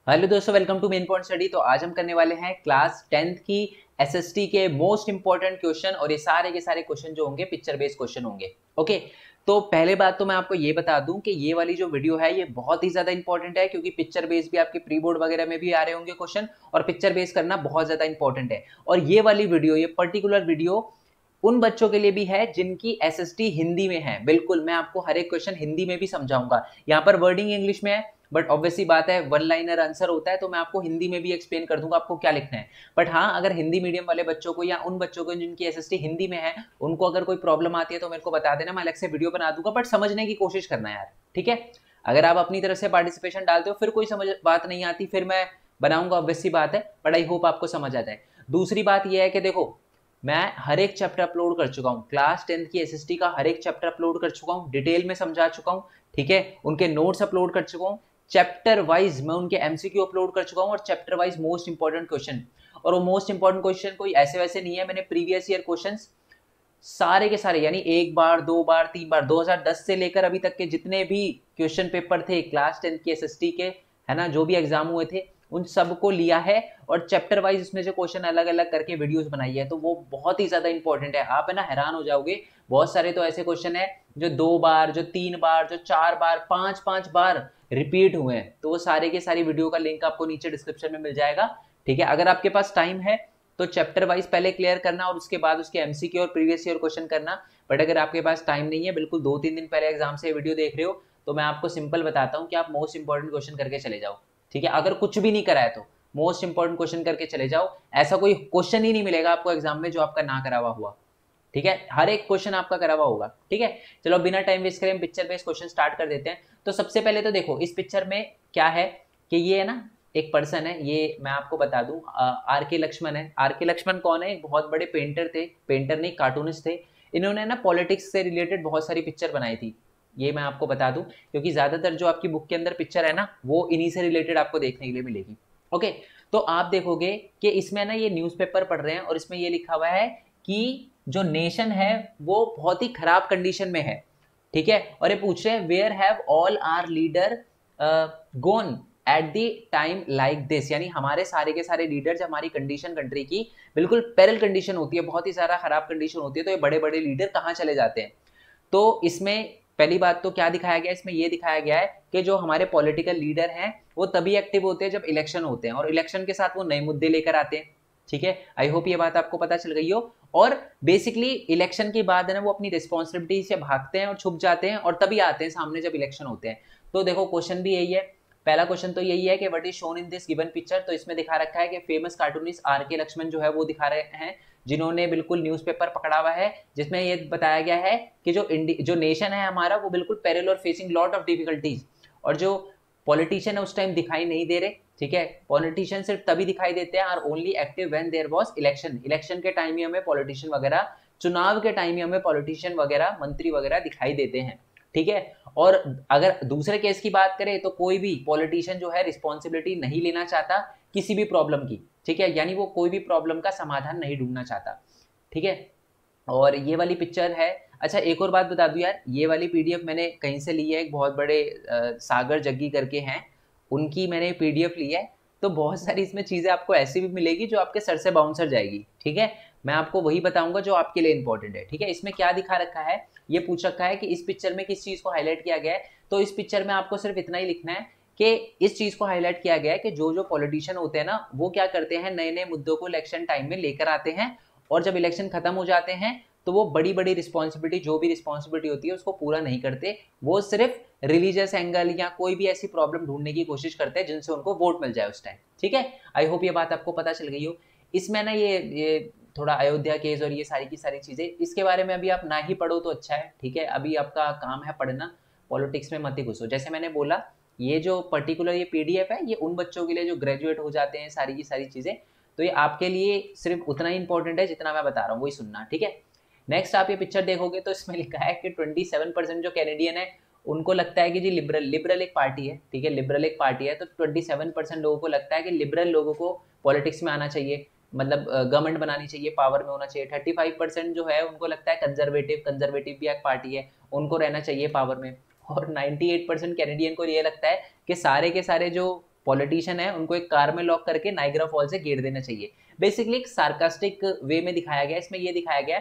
Hello दोस्तों, welcome to Main Point Study. तो आज हम करने वाले हैं क्लास 10th की एसएसटी के मोस्ट इंपॉर्टेंट क्वेश्चन, और ये सारे के सारे क्वेश्चन जो होंगे पिक्चर बेस्ड क्वेश्चन होंगे। ओके, तो पहले बात तो मैं आपको ये बता दूं कि ये वाली जो वीडियो है ये बहुत ही ज्यादा इंपॉर्टेंट है, क्योंकि पिक्चर बेस्ड भी आपके प्री बोर्ड वगैरह में भी आ रहे होंगे क्वेश्चन, और पिक्चर बेस्ड करना बहुत ज्यादा इंपॉर्टेंट है। और ये वाली वीडियो, ये पर्टिकुलर वीडियो उन बच्चों के लिए भी है जिनकी एसएसटी हिंदी में है। बिल्कुल, मैं आपको हर एक क्वेश्चन हिंदी में भी समझाऊंगा। यहाँ पर वर्डिंग इंग्लिश में है, बट ऑब्वियसली बात है वन लाइनर आंसर होता है, तो मैं आपको हिंदी में भी एक्सप्लेन कर दूंगा आपको क्या लिखना है। बट हाँ, अगर हिंदी मीडियम वाले बच्चों को या उन बच्चों को जिनकी एसएसटी हिंदी में है, उनको अगर कोई प्रॉब्लम आती है तो मेरे को बता देना, मैं अलग से वीडियो बना दूंगा। बट समझने की कोशिश करना यार, ठीक है। अगर आप अपनी तरफ से पार्टिसिपेशन डालते हो, फिर कोई समझ बात नहीं आती, फिर मैं बनाऊंगा, ऑब्वियसली बात है। बट आई होप आपको समझ आ जाए। दूसरी बात यह है कि देखो, मैं हर एक चैप्टर अपलोड कर चुका हूँ, क्लास 10th की एसएसटी का हर एक चैप्टर अपलोड कर चुका हूँ, डिटेल में समझा चुका हूँ, ठीक है। उनके नोट्स अपलोड कर चुका हूँ, चैप्टर वाइज मैं उनके एमसीक्यू अपलोड कर चुका हूँ, और chapter wise most important question. और वो मोस्ट इंपॉर्टेंट क्वेश्चन कोई ऐसे वैसे नहीं है, मैंने प्रीवियस ईयर क्वेश्चन सारे के सारे, यानी एक बार, दो बार, तीन बार, 2010 से लेकर अभी तक के जितने भी क्वेश्चन पेपर थे क्लास 10th की एसएसटी के, है ना, जो भी एग्जाम हुए थे, उन सबको लिया है, और चैप्टर वाइज इसमें जो क्वेश्चन अलग अलग करके वीडियोस बनाई है, तो वो बहुत ही ज्यादा इंपॉर्टेंट है। आप है ना हैरान हो जाओगे, बहुत सारे तो ऐसे क्वेश्चन है जो 2 बार, जो 3 बार, जो 4 बार, 5-5 बार रिपीट हुए हैं। तो वो सारे के सारी वीडियो का लिंक आपको नीचे डिस्क्रिप्शन में मिल जाएगा, ठीक है। अगर आपके पास टाइम है तो चैप्टर वाइज पहले क्लियर करना, और उसके बाद उसके एमसीक्यू और प्रीवियस ईयर क्वेश्चन करना। बट अगर आपके पास टाइम नहीं है, बिल्कुल 2-3 दिन पहले एग्जाम से वीडियो देख रहे हो, तो मैं आपको सिंपल बताता हूँ कि आप मोस्ट इंपॉर्टेंट क्वेश्चन करके चले जाओ, ठीक है। अगर कुछ भी नहीं करा है तो मोस्ट इंपॉर्टेंट क्वेश्चन करके चले जाओ। ऐसा कोई क्वेश्चन ही नहीं मिलेगा आपको एग्जाम में जो आपका ना करा हुआ हुआ, ठीक है। हर एक क्वेश्चन आपका करा हुआ होगा, ठीक है। चलो बिना टाइम वेस्ट करें, हम पिक्चर बेस्ड क्वेश्चन स्टार्ट कर देते हैं। तो सबसे पहले तो देखो, इस पिक्चर में क्या है कि ये है ना, एक पर्सन है, ये मैं आपको बता दूं, आर के लक्ष्मण है। आर के लक्ष्मण कौन है? एक बहुत बड़े पेंटर थे, पेंटर नहीं कार्टूनिस्ट थे। इन्होंने ना पॉलिटिक्स से रिलेटेड बहुत सारी पिक्चर बनाई थी, ये मैं आपको बता दूं, क्योंकि ज्यादातर जो आपकी बुक के अंदर पिक्चर है ना, वो इन्हीं से रिलेटेड आपको देखने के लिए मिलेगी। ओके, तो आप देखोगे कि इसमें ना ये न्यूज़पेपर पढ़ रहे हैं, और इसमें ये लिखा हुआ है कि जो नेशन है वो बहुत ही खराब कंडीशन में है, ठीक है। और ये पूछ रहे हैं where have all our leader gone at the time like this, यानी हमारे सारे के सारे लीडर्स, हमारी कंडीशन कंट्री की बिल्कुल पेरल कंडीशन होती है, बहुत ही सारा खराब कंडीशन होती है, तो ये बड़े बड़े लीडर कहाँ चले जाते हैं। तो इसमें पहली बात तो क्या दिखाया गया है, इसमें ये दिखाया गया है कि जो हमारे पॉलिटिकल लीडर हैं वो तभी एक्टिव होते हैं जब इलेक्शन होते हैं, और इलेक्शन के साथ वो नए मुद्दे लेकर आते हैं, ठीक है। आई होप ये बात आपको पता चल गई हो। और बेसिकली इलेक्शन के बाद है ना, वो अपनी रिस्पॉन्सिबिलिटी से भागते हैं और छुप जाते हैं, और तभी आते हैं सामने जब इलेक्शन होते हैं। तो देखो, क्वेश्चन भी यही है। पहला क्वेश्चन तो यही है कि what is shown in this given picture. तो इसमें दिखा रखा है कि फेमस कार्टूनिस्ट आर के लक्ष्मण जो है वो दिखा रहे हैं, जिन्होंने बिल्कुल न्यूज़पेपर पकड़ा हुआ है, जिसमें ये बताया गया है कि जो नेशन है हमारा, वो बिल्कुल पेरिल और फेसिंग लॉट ऑफ डिफिकल्टीज। और जो पॉलिटिशियन है उस टाइम दिखाई नहीं दे रहे, ठीक है। पॉलिटिशियन सिर्फ तभी दिखाई देते हैं, are only active when there was election. Election के टाइम ही हमें पॉलिटिशियन वगैरह, चुनाव के टाइम ही हमें पॉलिटिशियन वगैरह, मंत्री वगैरह दिखाई देते हैं, ठीक है। और अगर दूसरे केस की बात करें तो कोई भी पॉलिटिशियन जो है रिस्पॉन्सिबिलिटी नहीं लेना चाहता किसी भी प्रॉब्लम की, ठीक है, यानी वो कोई भी प्रॉब्लम का समाधान नहीं ढूंढना चाहता, ठीक है। और ये वाली पिक्चर है। अच्छा, एक और बात बता दूं यार, ये वाली पीडीएफ मैंने कहीं से ली है, एक बहुत बड़े सागर जग्गी करके हैं, उनकी मैंने पीडीएफ ली है। तो बहुत सारी इसमें चीज़ें आपको ऐसी भी मिलेगी जो आपके सर से बाउंसर जाएगी, ठीक है। मैं आपको वही बताऊंगा जो आपके लिए इंपॉर्टेंट है, ठीक है। इसमें क्या दिखा रखा है, ये पूछ रखा है कि इस पिक्चर में किस चीज़ को हाईलाइट किया गया है। तो इस पिक्चर में आपको सिर्फ इतना ही लिखना है कि इस चीज़ को हाईलाइट किया गया है कि जो जो पॉलिटिशियन होते हैं ना, वो क्या करते हैं, नए नए मुद्दों को इलेक्शन टाइम में लेकर आते हैं, और जब इलेक्शन खत्म हो जाते हैं तो वो बड़ी बड़ी रिस्पॉन्सिबिलिटी, जो भी रिस्पॉन्सिबिलिटी होती है उसको पूरा नहीं करते। वो सिर्फ रिलीजियस एंगल या कोई भी ऐसी प्रॉब्लम ढूंढने की कोशिश करते हैं जिनसे उनको वोट मिल जाए उस टाइम, ठीक है। आई होप ये बात आपको पता चल गई हो। इसमें ना ये थोड़ा अयोध्या केस और ये सारी की सारी चीज़ें, इसके बारे में अभी आप ना ही पढ़ो तो अच्छा है, ठीक है। अभी आपका काम है पढ़ना, पॉलिटिक्स में मत ही घुसो। जैसे मैंने बोला, ये जो पर्टिकुलर ये पीडीएफ है, ये उन बच्चों के लिए जो ग्रेजुएट हो जाते हैं, सारी की सारी चीज़ें। तो ये आपके लिए सिर्फ उतना ही इंपॉर्टेंट है जितना मैं बता रहा हूँ, वही सुनना, ठीक है। नेक्स्ट आप ये पिक्चर देखोगे तो इसमें लिखा है कि 27% जो कैनेडियन है उनको लगता है कि जी लिबरल एक पार्टी है, ठीक है, लिबरल एक पार्टी है। तो 27% लोगों को लगता है कि लिबरल लोगों को पॉलिटिक्स में आना चाहिए, मतलब गवर्नमेंट बनानी चाहिए, पावर में होना चाहिए। 35% जो है उनको लगता है कंजर्वेटिव भी एक पार्टी है, उनको रहना चाहिए पावर में। और 98% कैनेडियन को ये लगता है कि सारे के सारे जो पॉलिटिशियन है उनको एक कार में लॉक करके नाइग्रा फॉल से घेर देना चाहिए। बेसिकली एक सार्कास्टिक वे में दिखाया गया, इसमें ये दिखाया गया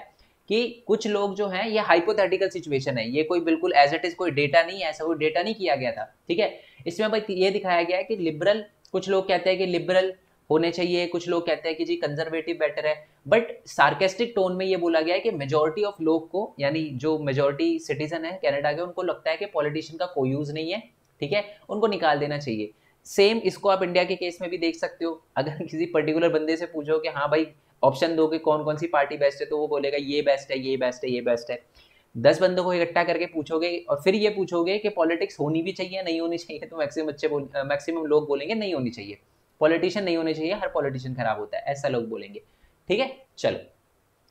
कि कुछ लोग जो हैं, ये हाइपोथेटिकल सिचुएशन है, ये कोई बिल्कुल एज इट इज कोई डेटा नहीं है, ऐसा कोई डेटा नहीं किया गया था, ठीक है। इसमें भाई ये दिखाया गया है कि लिबरल, कुछ लोग कहते हैं कि लिबरल होने चाहिए, कुछ लोग कहते हैं कि जी कंजर्वेटिव बेटर है, बट सार्केस्टिक टोन में ये बोला गया है कि मेजोरिटी ऑफ लोग को, यानी जो मेजोरिटी सिटीजन है कनाडा के, उनको लगता है कि पॉलिटिशियन का कोई यूज नहीं है, ठीक है, उनको निकाल देना चाहिए। सेम इसको आप इंडिया के केस में भी देख सकते हो। अगर किसी पर्टिकुलर बंदे से पूछो कि हाँ भाई ऑप्शन दो कि कौन कौन सी पार्टी बेस्ट है, तो वो बोलेगा ये बेस्ट है, ये बेस्ट है, ये बेस्ट है। 10 बंदों को इकट्ठा करके पूछोगे और फिर ये पूछोगे कि पॉलिटिक्स होनी भी चाहिए नहीं होनी चाहिए, तो मैक्सिमम लोग बोलेंगे नहीं होनी चाहिए, पॉलिटिशियन नहीं होने चाहिए, हर पॉलिटिशियन खराब होता है, ऐसा लोग बोलेंगे, ठीक है। चलो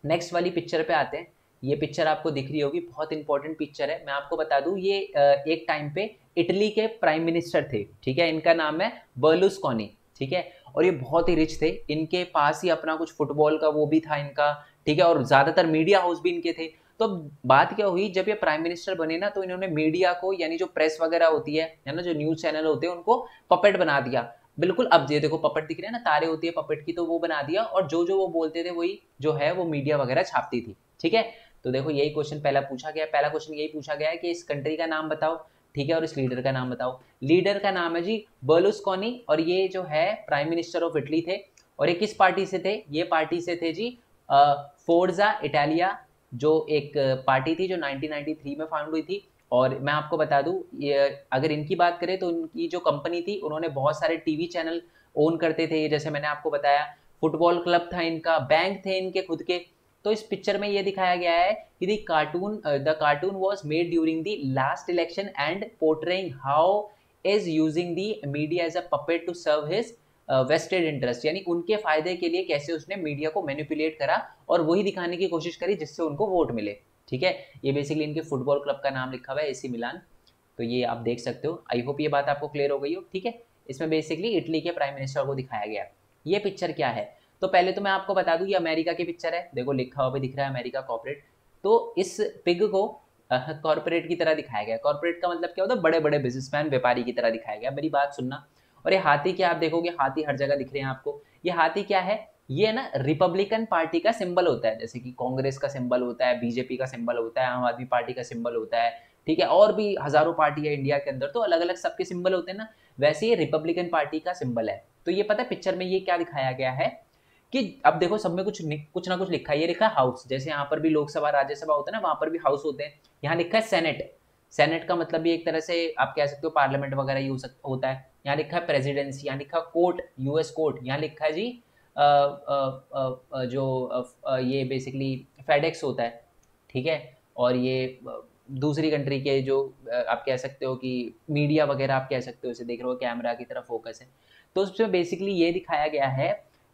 नेक्स्ट वाली पिक्चर पे आते हैं। ये पिक्चर आपको दिख रही होगी, बहुत इंपॉर्टेंट पिक्चर है। मैं आपको बता दूं ये एक टाइम पे इटली के प्राइम मिनिस्टर थे, ठीक है, इनका नाम है बर्लुस्कोनी, ठीक है, और ये बहुत ही रिच थे, इनके पास ही अपना कुछ फुटबॉल का वो भी था इनका, ठीक है, और ज्यादातर मीडिया हाउस भी इनके थे। तो बात क्या हुई, जब ये प्राइम मिनिस्टर बने ना, तो इन्होंने मीडिया को, यानी जो प्रेस वगैरह होती है ना, जो न्यूज चैनल होते हैं, उनको पपेट बना दिया बिल्कुल। अब ये देखो पपेट दिख रहे हैं ना, तारे होती है पपेट की, तो वो बना दिया, और जो जो वो बोलते थे वही जो है वो मीडिया वगैरह छापती थी, ठीक है। तो देखो यही क्वेश्चन पहला पूछा गया, पहला क्वेश्चन यही पूछा गया है कि इस कंट्री का नाम बताओ, ठीक है, और इस लीडर का नाम बताओ। लीडर का नाम है जी बर्लुस्कोनी, और ये जो है प्राइम मिनिस्टर ऑफ इटली थे, और ये किस पार्टी से थे, ये पार्टी से थे जी फोर्जा इटालिया, जो एक पार्टी थी जो 1993 में फाउंड हुई थी। और मैं आपको बता दूं, ये अगर इनकी बात करें तो उनकी जो कंपनी थी, उन्होंने बहुत सारे टीवी चैनल ओन करते थे, जैसे मैंने आपको बताया, फुटबॉल क्लब था इनका, बैंक थे इनके खुद के। तो इस पिक्चर में ये दिखाया गया है कि the cartoon was made during the last election and portraying how is using the media as a puppet to serve his vested interest, यानी उनके फायदे के लिए कैसे उसने मीडिया को मैनिपुलेट करा और वही दिखाने की कोशिश करी जिससे उनको वोट मिले, ठीक है। ये बेसिकली इनके फुटबॉल क्लब का नाम लिखा हुआ है, एसी मिलान, तो ये आप देख सकते हो। आई होप ये बात आपको क्लियर हो गई हो, ठीक है। इसमें बेसिकली इटली के प्राइम मिनिस्टर को दिखाया गया। ये पिक्चर क्या है, तो पहले तो मैं आपको बता दूं, ये अमेरिका की पिक्चर है, देखो लिखा हुआ भी दिख रहा है अमेरिका कॉर्पोरेट। तो इस पिग को कॉर्पोरेट की तरह दिखाया गया। कॉर्पोरेट का मतलब क्या होता है, बड़े बड़े बिजनेसमैन, व्यापारी की तरह दिखाया गया। मेरी बात सुनना। और ये हाथी क्या, आप देखोगे हाथी हर जगह दिख रहे हैं आपको। ये हाथी क्या है, ये ना रिपब्लिकन पार्टी का सिंबल होता है, जैसे कि कांग्रेस का सिंबल होता है, बीजेपी का सिंबल होता है, आम आदमी पार्टी का सिंबल होता है, ठीक है, और भी हजारों पार्टी है इंडिया के अंदर, तो अलग अलग सबके सिंबल होते हैं ना, वैसे ये रिपब्लिकन पार्टी का सिंबल है। तो ये पता है पिक्चर में ये क्या दिखाया गया है कि अब देखो सब में कुछ ना कुछ लिखा है। ये लिखा है हाउस, जैसे यहाँ पर भी लोकसभा राज्यसभा होता है ना, वहां पर भी हाउस होते हैं। यहाँ लिखा है सेनेट, सेनेट का मतलब भी एक तरह से आप कह सकते हो पार्लियामेंट वगैरह ही होता है। यहाँ लिखा है प्रेसिडेंसी, यहाँ लिखा कोर्ट, यूएस कोर्ट, यहाँ लिखा है जी ये बेसिकली फेडेक्स होता है, ठीक है। और ये दूसरी कंट्री के जो आप कह सकते हो कि मीडिया वगैरह आप कह सकते हो, इसे देख रहे हो कैमरा की तरफ फोकस है। तो उसमें बेसिकली ये दिखाया गया है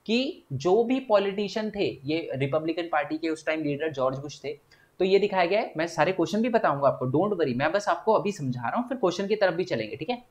कि जो भी पॉलिटिशियन थे, ये रिपब्लिकन पार्टी के उस टाइम लीडर जॉर्ज बुश थे। तो ये दिखाया गया है, मैं सारे क्वेश्चन भी बताऊंगा आपको, डोंट वरी, मैं बस आपको अभी समझा रहा हूँ, फिर क्वेश्चन की तरफ भी चलेंगे, ठीक है।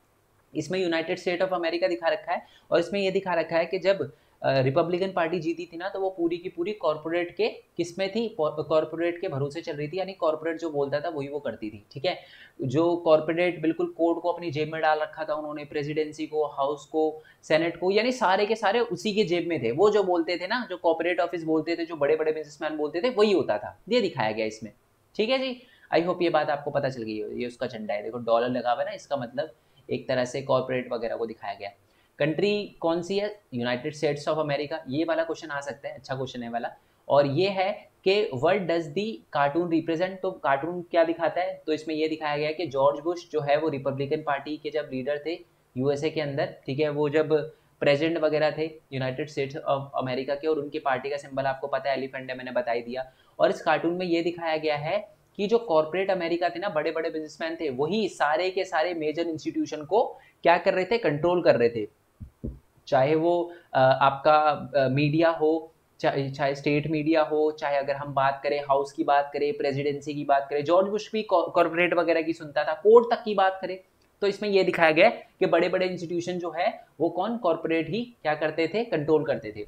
इसमें यूनाइटेड स्टेट ऑफ अमेरिका दिखा रखा है, और इसमें ये दिखा रखा है कि जब रिपब्लिकन पार्टी जीती थी ना, तो वो पूरी की पूरी कॉर्पोरेट के किसमें थी, कॉर्पोरेट के भरोसे चल रही थी, यानी कॉर्पोरेट जो बोलता था वही वो करती थी, ठीक है। जो कॉर्पोरेट बिल्कुल कोड को अपनी जेब में डाल रखा था उन्होंने, प्रेसिडेंसी को, हाउस को, सेनेट को, यानी सारे के सारे उसी के जेब में थे। वो जो बोलते थे ना, जो कॉर्पोरेट ऑफिस बोलते थे, जो बड़े बड़े बिजनेसमैन बोलते थे, वही होता था। ये दिखाया गया इसमें, ठीक है जी। आई होप ये बात आपको पता चल गई हो। ये उसका झंडा है, देखो डॉलर लगा हुआ है ना, इसका मतलब एक तरह से कॉर्पोरेट वगैरह को दिखाया गया। कंट्री कौन सी है, यूनाइटेड स्टेट्स ऑफ अमेरिका। ये वाला क्वेश्चन आ सकता है, अच्छा क्वेश्चन है वाला। और ये है कि what does the cartoon represent, तो कार्टून क्या दिखाता है, तो इसमें ये दिखाया गया है कि जॉर्ज बुश जो है वो रिपब्लिकन पार्टी के जब लीडर थे यूएसए के अंदर, ठीक है, वो जब प्रेसिडेंट वगैरह थे यूनाइटेड स्टेट्स ऑफ अमेरिका के, और उनकी पार्टी का सिंबल आपको पता है एलिफेंट है, मैंने बता ही दिया। और इस कार्टून में ये दिखाया गया है कि जो कॉर्पोरेट अमेरिका थे ना, बड़े बड़े बिजनेसमैन थे, वही सारे के सारे मेजर इंस्टीट्यूशन को क्या कर रहे थे, कंट्रोल कर रहे थे। चाहे वो आपका मीडिया हो, चाहे स्टेट मीडिया हो, चाहे अगर हम बात करें हाउस की बात करें, प्रेसिडेंसी की बात करें, जॉर्ज बुश भी कॉर्पोरेट वगैरह की सुनता था, कोर्ट तक की बात करें। तो इसमें यह दिखाया गया कि बड़े बड़े इंस्टीट्यूशन जो है वो कौन, कॉर्पोरेट ही क्या करते थे, कंट्रोल करते थे।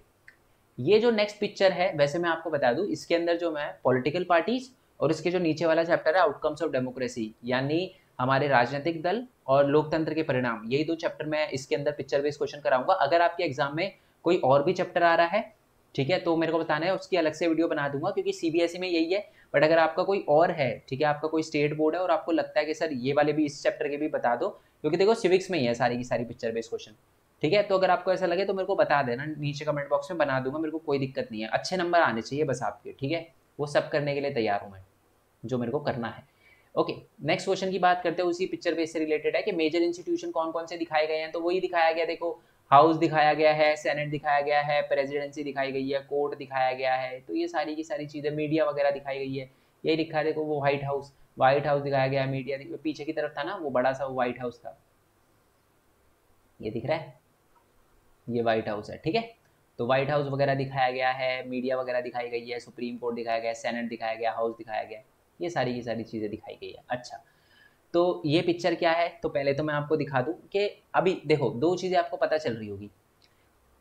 ये जो नेक्स्ट पिक्चर है, वैसे मैं आपको बता दूं, इसके अंदर जो मैं पॉलिटिकल पार्टीज, और इसके जो नीचे वाला चैप्टर है आउटकम्स ऑफ डेमोक्रेसी, यानी हमारे राजनीतिक दल और लोकतंत्र के परिणाम, यही 2 चैप्टर मैं इसके अंदर पिक्चर बेस्ड क्वेश्चन कराऊंगा। अगर आपके एग्जाम में कोई और भी चैप्टर आ रहा है, ठीक है, तो मेरे को बताना है, उसकी अलग से वीडियो बना दूंगा, क्योंकि सीबीएसई में यही है। बट अगर आपका कोई और है, ठीक है, आपका कोई स्टेट बोर्ड है और आपको लगता है कि सर ये वाले भी, इस चैप्टर के भी बता दो, क्योंकि देखो सिविक्स में ही है सारी की सारी पिक्चर बेस्ड क्वेश्चन, ठीक है। तो अगर आपको ऐसा लगे तो मेरे को बता देना नीचे कमेंट बॉक्स में, बना दूंगा, मेरे को कोई दिक्कत नहीं है। अच्छे नंबर आने चाहिए बस आपके, ठीक है, वो सब करने के लिए तैयार हूँ मैं, जो मेरे को करना है। ओके, नेक्स्ट क्वेश्चन की बात करते हैं, उसी पिक्चर बेस से रिलेटेड है कि मेजर इंस्टीट्यूशन कौन कौन से दिखाए गए हैं। तो वही दिखाया गया, देखो हाउस दिखाया गया है, सेनेट दिखाया गया है, प्रेसिडेंसी दिखाई गई है, कोर्ट दिखाया गया है, तो ये सारी की सारी चीज़ें, मीडिया वगैरह दिखाई गई है। यही लिखा है, देखो वो व्हाइट हाउस दिखाया गया है, मीडिया पीछे की तरफ था ना, वो बड़ा सा व्हाइट हाउस था, ये दिख रहा है, ये व्हाइट हाउस है, ठीक है। तो व्हाइट हाउस वगैरह दिखाया गया है, मीडिया वगैरह दिखाई गई है, सुप्रीम कोर्ट दिखाया गया है, सेनेट दिखाया गया, हाउस दिखाया गया, ये सारी की सारी चीज़ें दिखाई गई है। अच्छा, तो ये पिक्चर क्या है, तो पहले तो मैं आपको दिखा दूं कि अभी देखो 2 चीज़ें आपको पता चल रही होगी।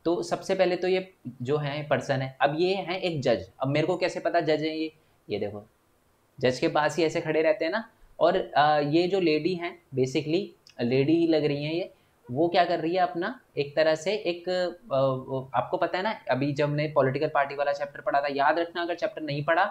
तो सबसे पहले तो ये जो है पर्सन है, अब ये है एक जज। अब मेरे को कैसे पता जज है ये देखो, जज के पास ही ऐसे खड़े रहते हैं ना। और ये जो लेडी हैं, बेसिकली लेडी ही लग रही हैं ये, वो क्या कर रही है अपना, एक तरह से एक आपको पता है ना, अभी जब हमने पॉलिटिकल पार्टी वाला चैप्टर पढ़ा था, याद रखना, अगर चैप्टर नहीं पढ़ा,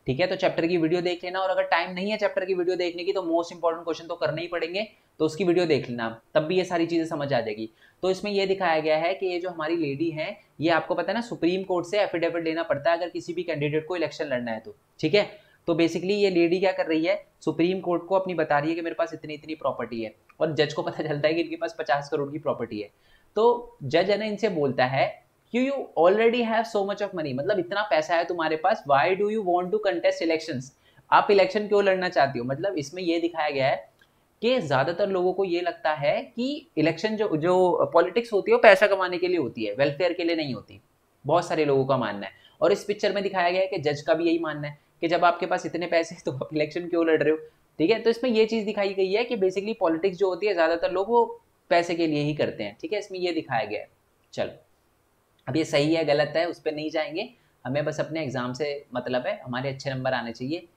ठीक है, तो चैप्टर की वीडियो देख लेना, और अगर टाइम नहीं है चैप्टर की वीडियो देखने की, तो मोस्ट इंपॉर्टेंट क्वेश्चन तो करने ही पड़ेंगे, तो उसकी वीडियो देख लेना, तब भी ये सारी चीजें समझ आ जाएगी। तो इसमें ये दिखाया गया है कि ये जो हमारी लेडी है, ये आपको पता है ना, सुप्रीम कोर्ट से एफिडेविट लेना पड़ता है अगर किसी भी कैंडिडेट को इलेक्शन लड़ना है तो, ठीक है। तो बेसिकली ये लेडी क्या कर रही है, सुप्रीम कोर्ट को अपनी बता रही है कि मेरे पास इतनी इतनी प्रॉपर्टी है, और जज को पता चलता है कि इनके पास 50 करोड़ की प्रॉपर्टी है। तो जज है ना, इनसे बोलता है कि you already have so much of money, मतलब इतना पैसा है तुम्हारे पास, why do you want to contest elections, आप इलेक्शन क्यों लड़ना चाहती हो। मतलब इसमें ये दिखाया गया है कि ज्यादातर लोगों को ये लगता है कि इलेक्शन जो जो पॉलिटिक्स होती है वो पैसा कमाने के लिए होती है, वेलफेयर के लिए नहीं होती, बहुत सारे लोगों का मानना है। और इस पिक्चर में दिखाया गया है कि जज का भी यही मानना है कि जब आपके पास इतने पैसे तो आप इलेक्शन क्यों लड़ रहे हो, ठीक है। तो इसमें ये चीज दिखाई गई है कि बेसिकली पॉलिटिक्स जो होती है ज्यादातर लोग वो पैसे के लिए ही करते हैं, ठीक है, इसमें ये दिखाया गया है। चलो, अब ये सही है गलत है उस पर नहीं जाएंगे, हमें बस अपने एग्जाम से मतलब है, हमारे अच्छे नंबर आने चाहिए,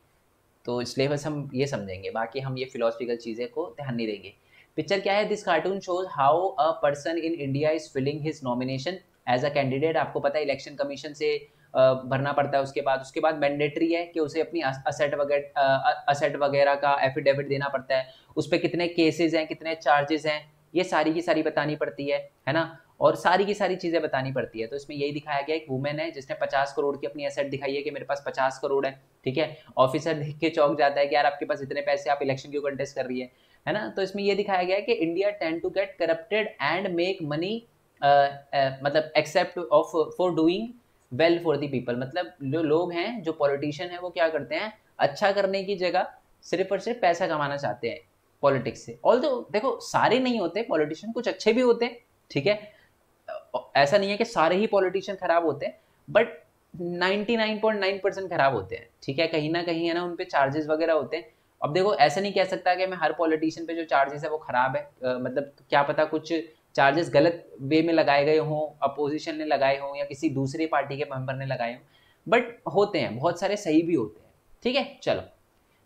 तो इसलिए बस हम ये समझेंगे, बाकी हम ये फिलोसफिकल चीज़ें को ध्यान नहीं देंगे। पिक्चर क्या है, this cartoon shows how a person in India is filling his nomination as a candidate. आपको पता है इलेक्शन कमीशन से भरना पड़ता है, उसके बाद मैंडेटरी है कि उसे अपनी असेट वगैरह का एफिडेविट देना पड़ता है, उस पर कितने केसेस हैं, कितने चार्जेस हैं, ये सारी की सारी बतानी पड़ती है ना, और सारी की सारी चीज़ें बतानी पड़ती है। तो इसमें यही दिखाया गया, एक वुमेन है जिसने 50 करोड़ की अपनी एसेट दिखाई है कि मेरे पास 50 करोड़ है, ठीक है। ऑफिसर देख के चौंक जाता है कि यार आपके पास इतने पैसे, आप इलेक्शन क्यों कंटेस्ट कर रही है ना। तो इसमें ये दिखाया गया है कि India tend to get corrupted and make money, मतलब except of for doing well for the people. मतलब जो लोग हैं, जो पॉलिटिशियन है, वो क्या करते हैं, अच्छा करने की जगह सिर्फ और सिर्फ पैसा कमाना चाहते हैं पॉलिटिक्स से। ऑल्दो देखो सारे नहीं होते पॉलिटिशियन, कुछ अच्छे भी होते हैं, ठीक है, ऐसा नहीं है कि सारे ही पॉलिटिशियन खराब होते हैं, बट 99.9% खराब होते हैं, ठीक है, कहीं ना कहीं है ना, उन पे चार्जेस वगैरह होते हैं। अब देखो ऐसा नहीं कह सकता कि मैं हर पॉलिटिशियन पे जो चार्जेस है वो खराब है, मतलब क्या पता कुछ चार्जेस गलत वे में लगाए गए हों, अपोजिशन ने लगाए हों या किसी दूसरी पार्टी के मेंबर ने लगाए हों, बट होते हैं बहुत सारे सही भी होते हैं, ठीक है। चलो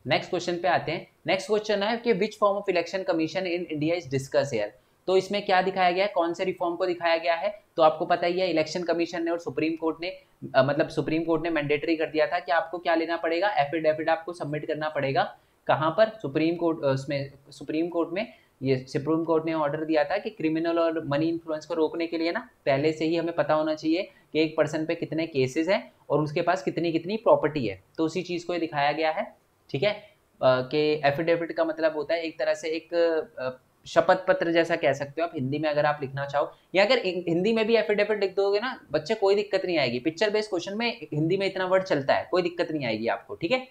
नेक्स्ट क्वेश्चन पे आते हैं। नेक्स्ट क्वेश्चन है कि which form of election commission in India is discuss here. तो इसमें क्या दिखाया गया है, कौन से रिफॉर्म को दिखाया गया है, तो आपको पता ही है इलेक्शन कमीशन ने और सुप्रीम कोर्ट ने मतलब सुप्रीम कोर्ट ने मैंडेटरी कर दिया था कि आपको क्या लेना पड़ेगा, एफिडेविट आपको सबमिट करना पड़ेगा, कहाँ पर, सुप्रीम कोर्ट, उसमें सुप्रीम कोर्ट में। ये सुप्रीम कोर्ट ने ऑर्डर दिया था कि क्रिमिनल और मनी इन्फ्लुएंस को रोकने के लिए ना, पहले से ही हमें पता होना चाहिए कि एक पर्सन पे कितने केसेस हैं और उसके पास कितनी कितनी प्रॉपर्टी है, तो उसी चीज़ को ये दिखाया गया है, ठीक है। कि एफिडेविट का मतलब होता है एक तरह से एक शपथ पत्र जैसा कह सकते हो आप हिंदी में, अगर आप लिखना चाहो, या अगर हिंदी में भी एफिडेविट लिख दोगे ना बच्चे, कोई दिक्कत नहीं आएगी। पिक्चर बेस्ड क्वेश्चन में हिंदी में इतना वर्ड चलता है, कोई दिक्कत नहीं आएगी आपको, ठीक है।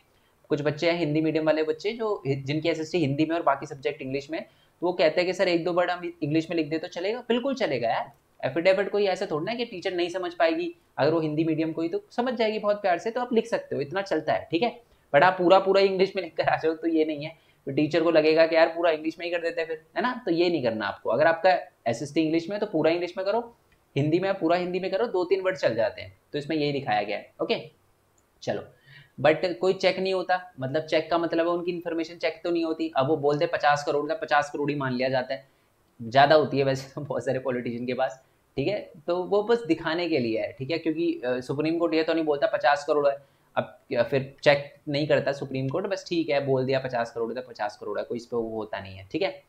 कुछ बच्चे हैं हिंदी मीडियम वाले बच्चे जो जिनकी एसएसटी हिंदी में और बाकी सब्जेक्ट इंग्लिश में, तो वो कहते हैं कि सर एक दो वर्ड हम इंग्लिश में लिख दे तो चलेगा, बिल्कुल चलेगा यार। एफिडेविट कोई ऐसा थोड़ा ना कि टीचर नहीं समझ पाएगी, अगर वो हिंदी मीडियम कोई तो समझ जाएगी बहुत प्यार से, तो आप लिख सकते हो, इतना चलता है, ठीक है। बट आप पूरा पूरा इंग्लिश में लिखकर आ जाओ तो ये नहीं है, तो टीचर को लगेगा कि यार पूरा इंग्लिश में ही कर देते हैं फिर, है ना, तो ये नहीं करना आपको। अगर आपका एसएसटी इंग्लिश में तो पूरा इंग्लिश में करो, हिंदी में पूरा हिंदी में करो, 2-3 वर्ड चल जाते हैं, तो इसमें यही दिखाया गया है, ओके। चलो बट कोई चेक नहीं होता, मतलब चेक का मतलब है उनकी इन्फॉर्मेशन चेक तो नहीं होती। अब वो बोलते 50 करोड़ था, 50 करोड़ ही मान लिया जाता है, ज़्यादा होती है वैसे तो बहुत सारे पॉलिटिशियन के पास, ठीक है। तो वो बस दिखाने के लिए है, ठीक है, क्योंकि सुप्रीम कोर्ट ये तो नहीं बोलता 50 करोड़ है, अब फिर चेक नहीं करता सुप्रीम कोर्ट, बस ठीक है बोल दिया 50 करोड़ है, 50 करोड़ है, कोई इस पर वो होता नहीं है, ठीक है।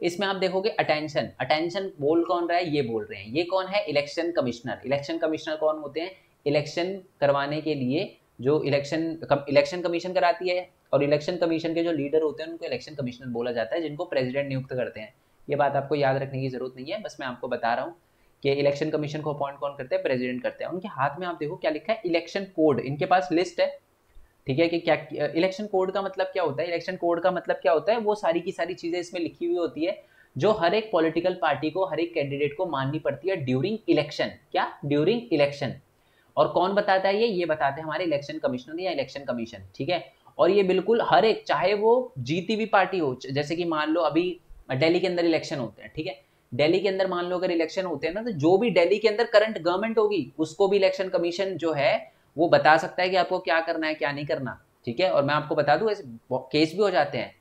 इसमें आप देखोगे अटेंशन, अटेंशन बोल कौन रहा है, ये बोल रहे हैं, ये कौन है, इलेक्शन कमिश्नर। इलेक्शन कमिश्नर कौन होते हैं, इलेक्शन करवाने के लिए जो इलेक्शन कमीशन कराती है, और इलेक्शन कमीशन के जो लीडर होते हैं उनको इलेक्शन कमिश्नर बोला जाता है, जिनको प्रेसिडेंट नियुक्त करते हैं। ये बात आपको याद रखने की जरूरत नहीं है, बस मैं आपको बता रहा हूँ कि इलेक्शन कमीशन को अपॉइंट कौन करते हैं, प्रेसिडेंट करते हैं। उनके हाथ में आप देखो क्या लिखा है, इलेक्शन कोड, इनके पास लिस्ट है, ठीक है, कि क्या इलेक्शन कोड का मतलब क्या होता है। इलेक्शन कोड का मतलब क्या होता है, वो सारी की सारी चीजें इसमें लिखी हुई होती है जो हर एक पॉलिटिकल पार्टी को, हर एक कैंडिडेट को माननी पड़ती है ड्यूरिंग इलेक्शन। क्या, ड्यूरिंग इलेक्शन। और कौन बताता है ये बताते हैं हमारे इलेक्शन कमिश्नर या इलेक्शन कमीशन, ठीक है। और ये बिल्कुल हर एक, चाहे वो जीती हुई पार्टी हो, जैसे कि मान लो अभी दिल्ली के अंदर इलेक्शन होते हैं, ठीक है, दिल्ली के अंदर मान लो अगर इलेक्शन होते हैं ना, तो जो भी दिल्ली के अंदर करंट गवर्नमेंट होगी उसको भी इलेक्शन कमीशन जो है वो बता सकता है कि आपको क्या करना है क्या नहीं करना, ठीक है। और मैं आपको बता दूं, ऐसे केस भी हो जाते हैं।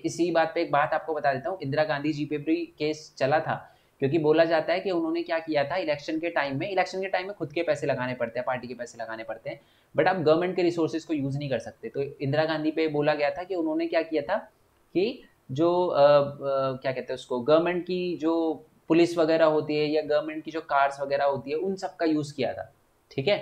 इसी बात पे एक बात आपको बता देता हूँ, इंदिरा गांधी जी पे भी केस चला था, क्योंकि बोला जाता है कि उन्होंने क्या किया था, इलेक्शन के टाइम में खुद के पैसे लगाने पड़ते हैं, पार्टी के पैसे लगाने पड़ते हैं, बट आप गवर्नमेंट के रिसोर्सेज को यूज नहीं कर सकते। तो इंदिरा गांधी पे बोला गया था कि उन्होंने क्या किया था कि जो क्या कहते हैं उसको, गवर्नमेंट की जो पुलिस वगैरह होती है या गवर्नमेंट की जो कार्स वगैरह होती है उन सब का यूज किया था, ठीक है।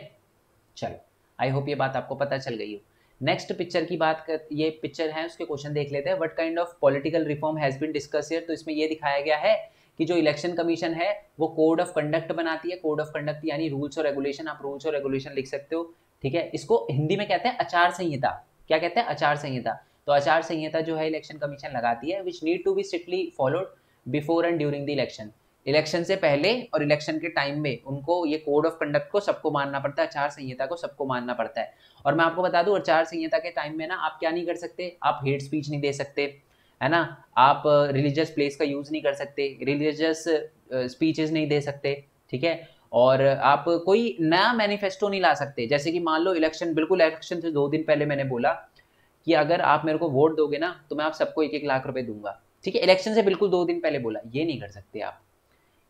चलो, आई होप ये बात आपको पता चल गई हो। नेक्स्ट पिक्चर की बात कर, ये पिक्चर है, उसके क्वेश्चन देख लेते हैं। What kind of political reform has been discussed here. तो इसमें ये दिखाया गया है कि जो इलेक्शन कमीशन है वो कोड ऑफ कंडक्ट बनाती है। कोड ऑफ कंडक्ट यानी रूल्स और रेगुलेशन, आप रूल्स और रेगुलेशन लिख सकते हो, ठीक है। इसको हिंदी में कहते हैं आचार संहिता। क्या कहते हैं, आचार संहिता। तो आचार संहिता जो है इलेक्शन कमीशन लगाती है, which need to be strictly followed before and during the election. Election से पहले और इलेक्शन के टाइम में उनको ये कोड ऑफ कंडक्ट को सबको मानना पड़ता है, आचार संहिता को सबको मानना पड़ता है। और मैं आपको बता दूं, आचार संहिता के टाइम में ना आप क्या नहीं कर सकते, आप हेट स्पीच नहीं दे सकते, है ना, आप रिलीजियस प्लेस का यूज नहीं कर सकते, रिलीजियस स्पीचेस नहीं दे सकते, ठीक है। और आप कोई नया मैनिफेस्टो नहीं ला सकते। जैसे कि मान लो इलेक्शन, बिल्कुल इलेक्शन से 2 दिन पहले मैंने बोला कि अगर आप मेरे को वोट दोगे ना तो मैं आप सबको 1-1 लाख रुपए दूंगा, ठीक है। इलेक्शन से बिल्कुल 2 दिन पहले बोला, ये नहीं कर सकते आप,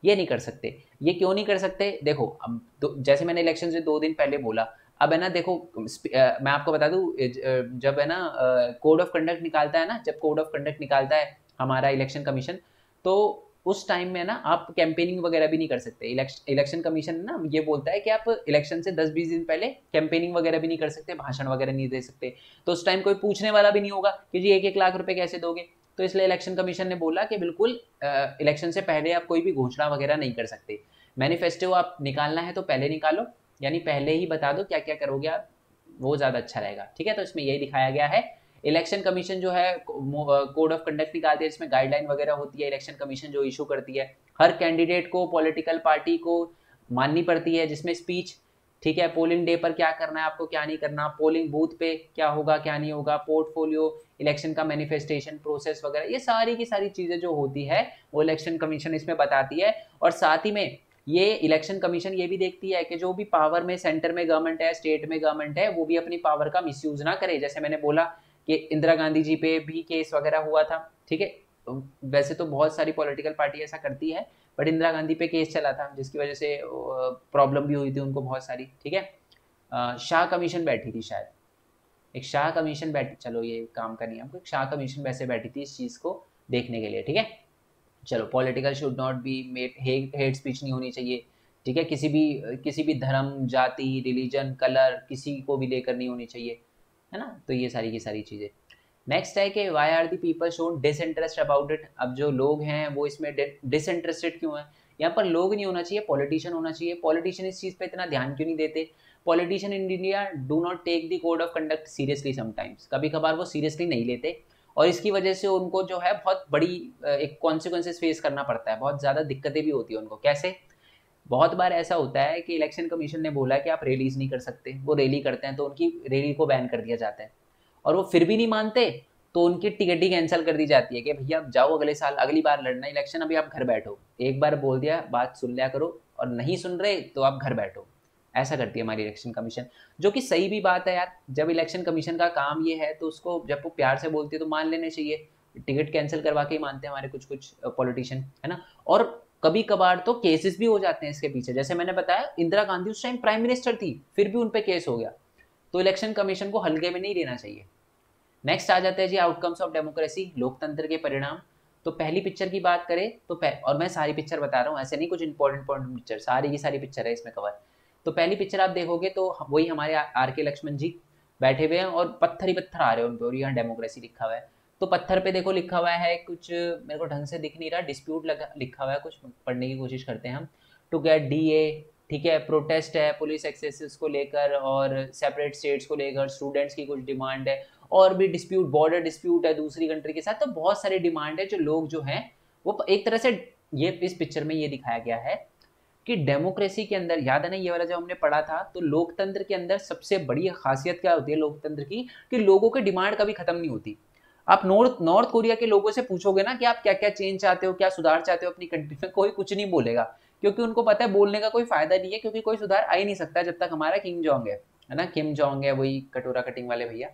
ये नहीं कर सकते। ये क्यों नहीं कर सकते, देखो अब जैसे मैंने इलेक्शन से 2 दिन पहले बोला, अब है ना देखो, मैं आपको बता दूं, जब है ना कोड ऑफ कंडक्ट निकालता है ना, जब कोड ऑफ कंडक्ट निकालता है हमारा इलेक्शन कमीशन, तो उस टाइम में ना आप कैंपेनिंग वगैरह भी नहीं कर सकते। इलेक्शन कमीशन ना ये बोलता है कि आप इलेक्शन से 10-20 दिन पहले कैंपेनिंग वगैरह भी नहीं कर सकते, भाषण वगैरह नहीं दे सकते। तो उस टाइम कोई पूछने वाला भी नहीं होगा कि जी 1-1 लाख रुपए कैसे दोगे। तो इसलिए इलेक्शन कमीशन ने बोला कि बिल्कुल इलेक्शन से पहले आप कोई भी घोषणा वगैरह नहीं कर सकते। मैनिफेस्टो आप निकालना है तो पहले निकालो, यानी पहले ही बता दो क्या क्या करोगे आप, वो ज़्यादा अच्छा रहेगा, ठीक है। तो इसमें यही दिखाया गया है। इलेक्शन कमीशन जो है कोड ऑफ कंडक्ट निकालती है, जिसमें गाइडलाइन वगैरह होती है, इलेक्शन कमीशन जो इशू करती है, हर कैंडिडेट को, पॉलिटिकल पार्टी को माननी पड़ती है, जिसमें स्पीच, ठीक है, पोलिंग डे पर क्या करना है आपको, क्या नहीं करना, पोलिंग बूथ पे क्या होगा क्या नहीं होगा, पोर्टफोलियो, इलेक्शन का मैनिफेस्टेशन प्रोसेस वगैरह, ये सारी की सारी चीज़ें जो होती है वो इलेक्शन कमीशन इसमें बताती है। और साथ ही में ये इलेक्शन कमीशन ये भी देखती है कि जो भी पावर में सेंटर में गवर्नमेंट है, स्टेट में गवर्नमेंट है, वो भी अपनी पावर का मिसयूज ना करे। जैसे मैंने बोला कि इंदिरा गांधी जी पे भी केस वगैरह हुआ था, ठीक है। वैसे तो बहुत सारी पॉलिटिकल पार्टी ऐसा करती है, बट इंदिरा गांधी पे केस चला था जिसकी वजह से प्रॉब्लम भी हुई थी उनको बहुत सारी, ठीक है। शाह कमीशन बैठी थी शायद, एक शाह कमीशन बैठी, चलो ये काम का नहीं, हमको एक शाह कमीशन वैसे बैठी थी इस चीज़ को देखने के लिए, ठीक है। चलो, political should not be made, hate speech नहीं होनी चाहिए, ठीक है। किसी भी धर्म, जाति, रिलीजन, कलर, किसी को भी लेकर नहीं होनी चाहिए, है ना। तो ये सारी की सारी चीज़ें। नेक्स्ट है कि why are the people shown disinterest about it. अब जो लोग हैं वो इसमें डिसइंटरेस्टेड क्यों हैं। यहाँ पर लोग नहीं होना चाहिए, पॉलिटिशियन होना चाहिए। पॉलिटिशियन इस चीज़ पे इतना ध्यान क्यों नहीं देते। Politician in India do not take the code of conduct seriously sometimes, कभी कभार वो सीरियसली नहीं लेते, और इसकी वजह से उनको जो है बहुत बड़ी एक कॉन्सिक्वेंसेस फेस करना पड़ता है, बहुत ज़्यादा दिक्कतें भी होती है उनको। कैसे, बहुत बार ऐसा होता है कि इलेक्शन कमीशन ने बोला कि आप रैलीज नहीं कर सकते, वो रैली करते हैं तो उनकी रैली को बैन कर दिया जाता है, और वो फिर भी नहीं मानते तो उनकी टिकट ही कैंसिल कर दी जाती है कि भैया आप जाओ, अगले साल अगली बार लड़ना इलेक्शन, अभी आप घर बैठो। एक बार बोल दिया, बात सुन लिया करो, और नहीं सुन रहे तो आप घर बैठो, ऐसा करती है हमारी इलेक्शन कमीशन, जो कि सही भी बात है यार। जब इलेक्शन कमीशन का काम ये है तो उसको जब वो प्यार से बोलती है तो मान लेने चाहिए। टिकट कैंसिल करवा के ही मानते हैं हमारे कुछ कुछ पॉलिटिशियन, है ना। और कभी कभार तो केसेस भी हो जाते हैं इसके पीछे, जैसे मैंने बताया इंदिरा गांधी उस टाइम प्राइम मिनिस्टर थी, फिर भी उन पे केस हो गया। तो इलेक्शन कमीशन को हल्के में नहीं लेना चाहिए। नेक्स्ट आ जाते हैं जी आउटकम्स ऑफ डेमोक्रेसी, लोकतंत्र के परिणाम। तो पहली पिक्चर की बात करें तो और मैं सारी पिक्चर बता रहा हूँ, ऐसे नहीं कुछ इंपॉर्टेंट पिक्चर, सारी की सारी पिक्चर है इसमें कवर। तो पहली पिक्चर आप देखोगे तो वही हमारे आर के लक्ष्मण जी बैठे हुए हैं और पत्थर ही पत्थर आ रहे हैं उन पर, और यहाँ डेमोक्रेसी लिखा हुआ है। तो पत्थर पे देखो लिखा हुआ है कुछ, मेरे को ढंग से दिख नहीं रहा, डिस्प्यूट लिखा हुआ है कुछ, पढ़ने की कोशिश करते हैं हम। टू गेट डीए, ठीक है, प्रोटेस्ट है पुलिस एक्सेसेस को लेकर और सेपरेट स्टेट्स को लेकर, स्टूडेंट्स की कुछ डिमांड है, और भी डिस्प्यूट, बॉर्डर डिस्प्यूट है दूसरी कंट्री के साथ। तो बहुत सारी डिमांड है जो लोग जो हैं वो एक तरह से, ये इस पिक्चर में ये दिखाया गया है कि डेमोक्रेसी के अंदर, याद है ना ये वाला जब हमने पढ़ा था, तो लोकतंत्र के अंदर सबसे बड़ी खासियत क्या होती है लोकतंत्र की, कि लोगों की डिमांड कभी खत्म नहीं होती। आप नॉर्थ कोरिया के लोगों से पूछोगे ना कि आप क्या क्या चेंज चाहते हो, क्या सुधार चाहते हो अपनी कंट्री में, कोई कुछ नहीं बोलेगा, क्योंकि उनको पता है बोलने का कोई फायदा नहीं है, क्योंकि कोई सुधार आ ही नहीं सकता जब तक हमारा किम जोंग है ना, किम जोंग है, वही कटोरा कटिंग वाले भैया।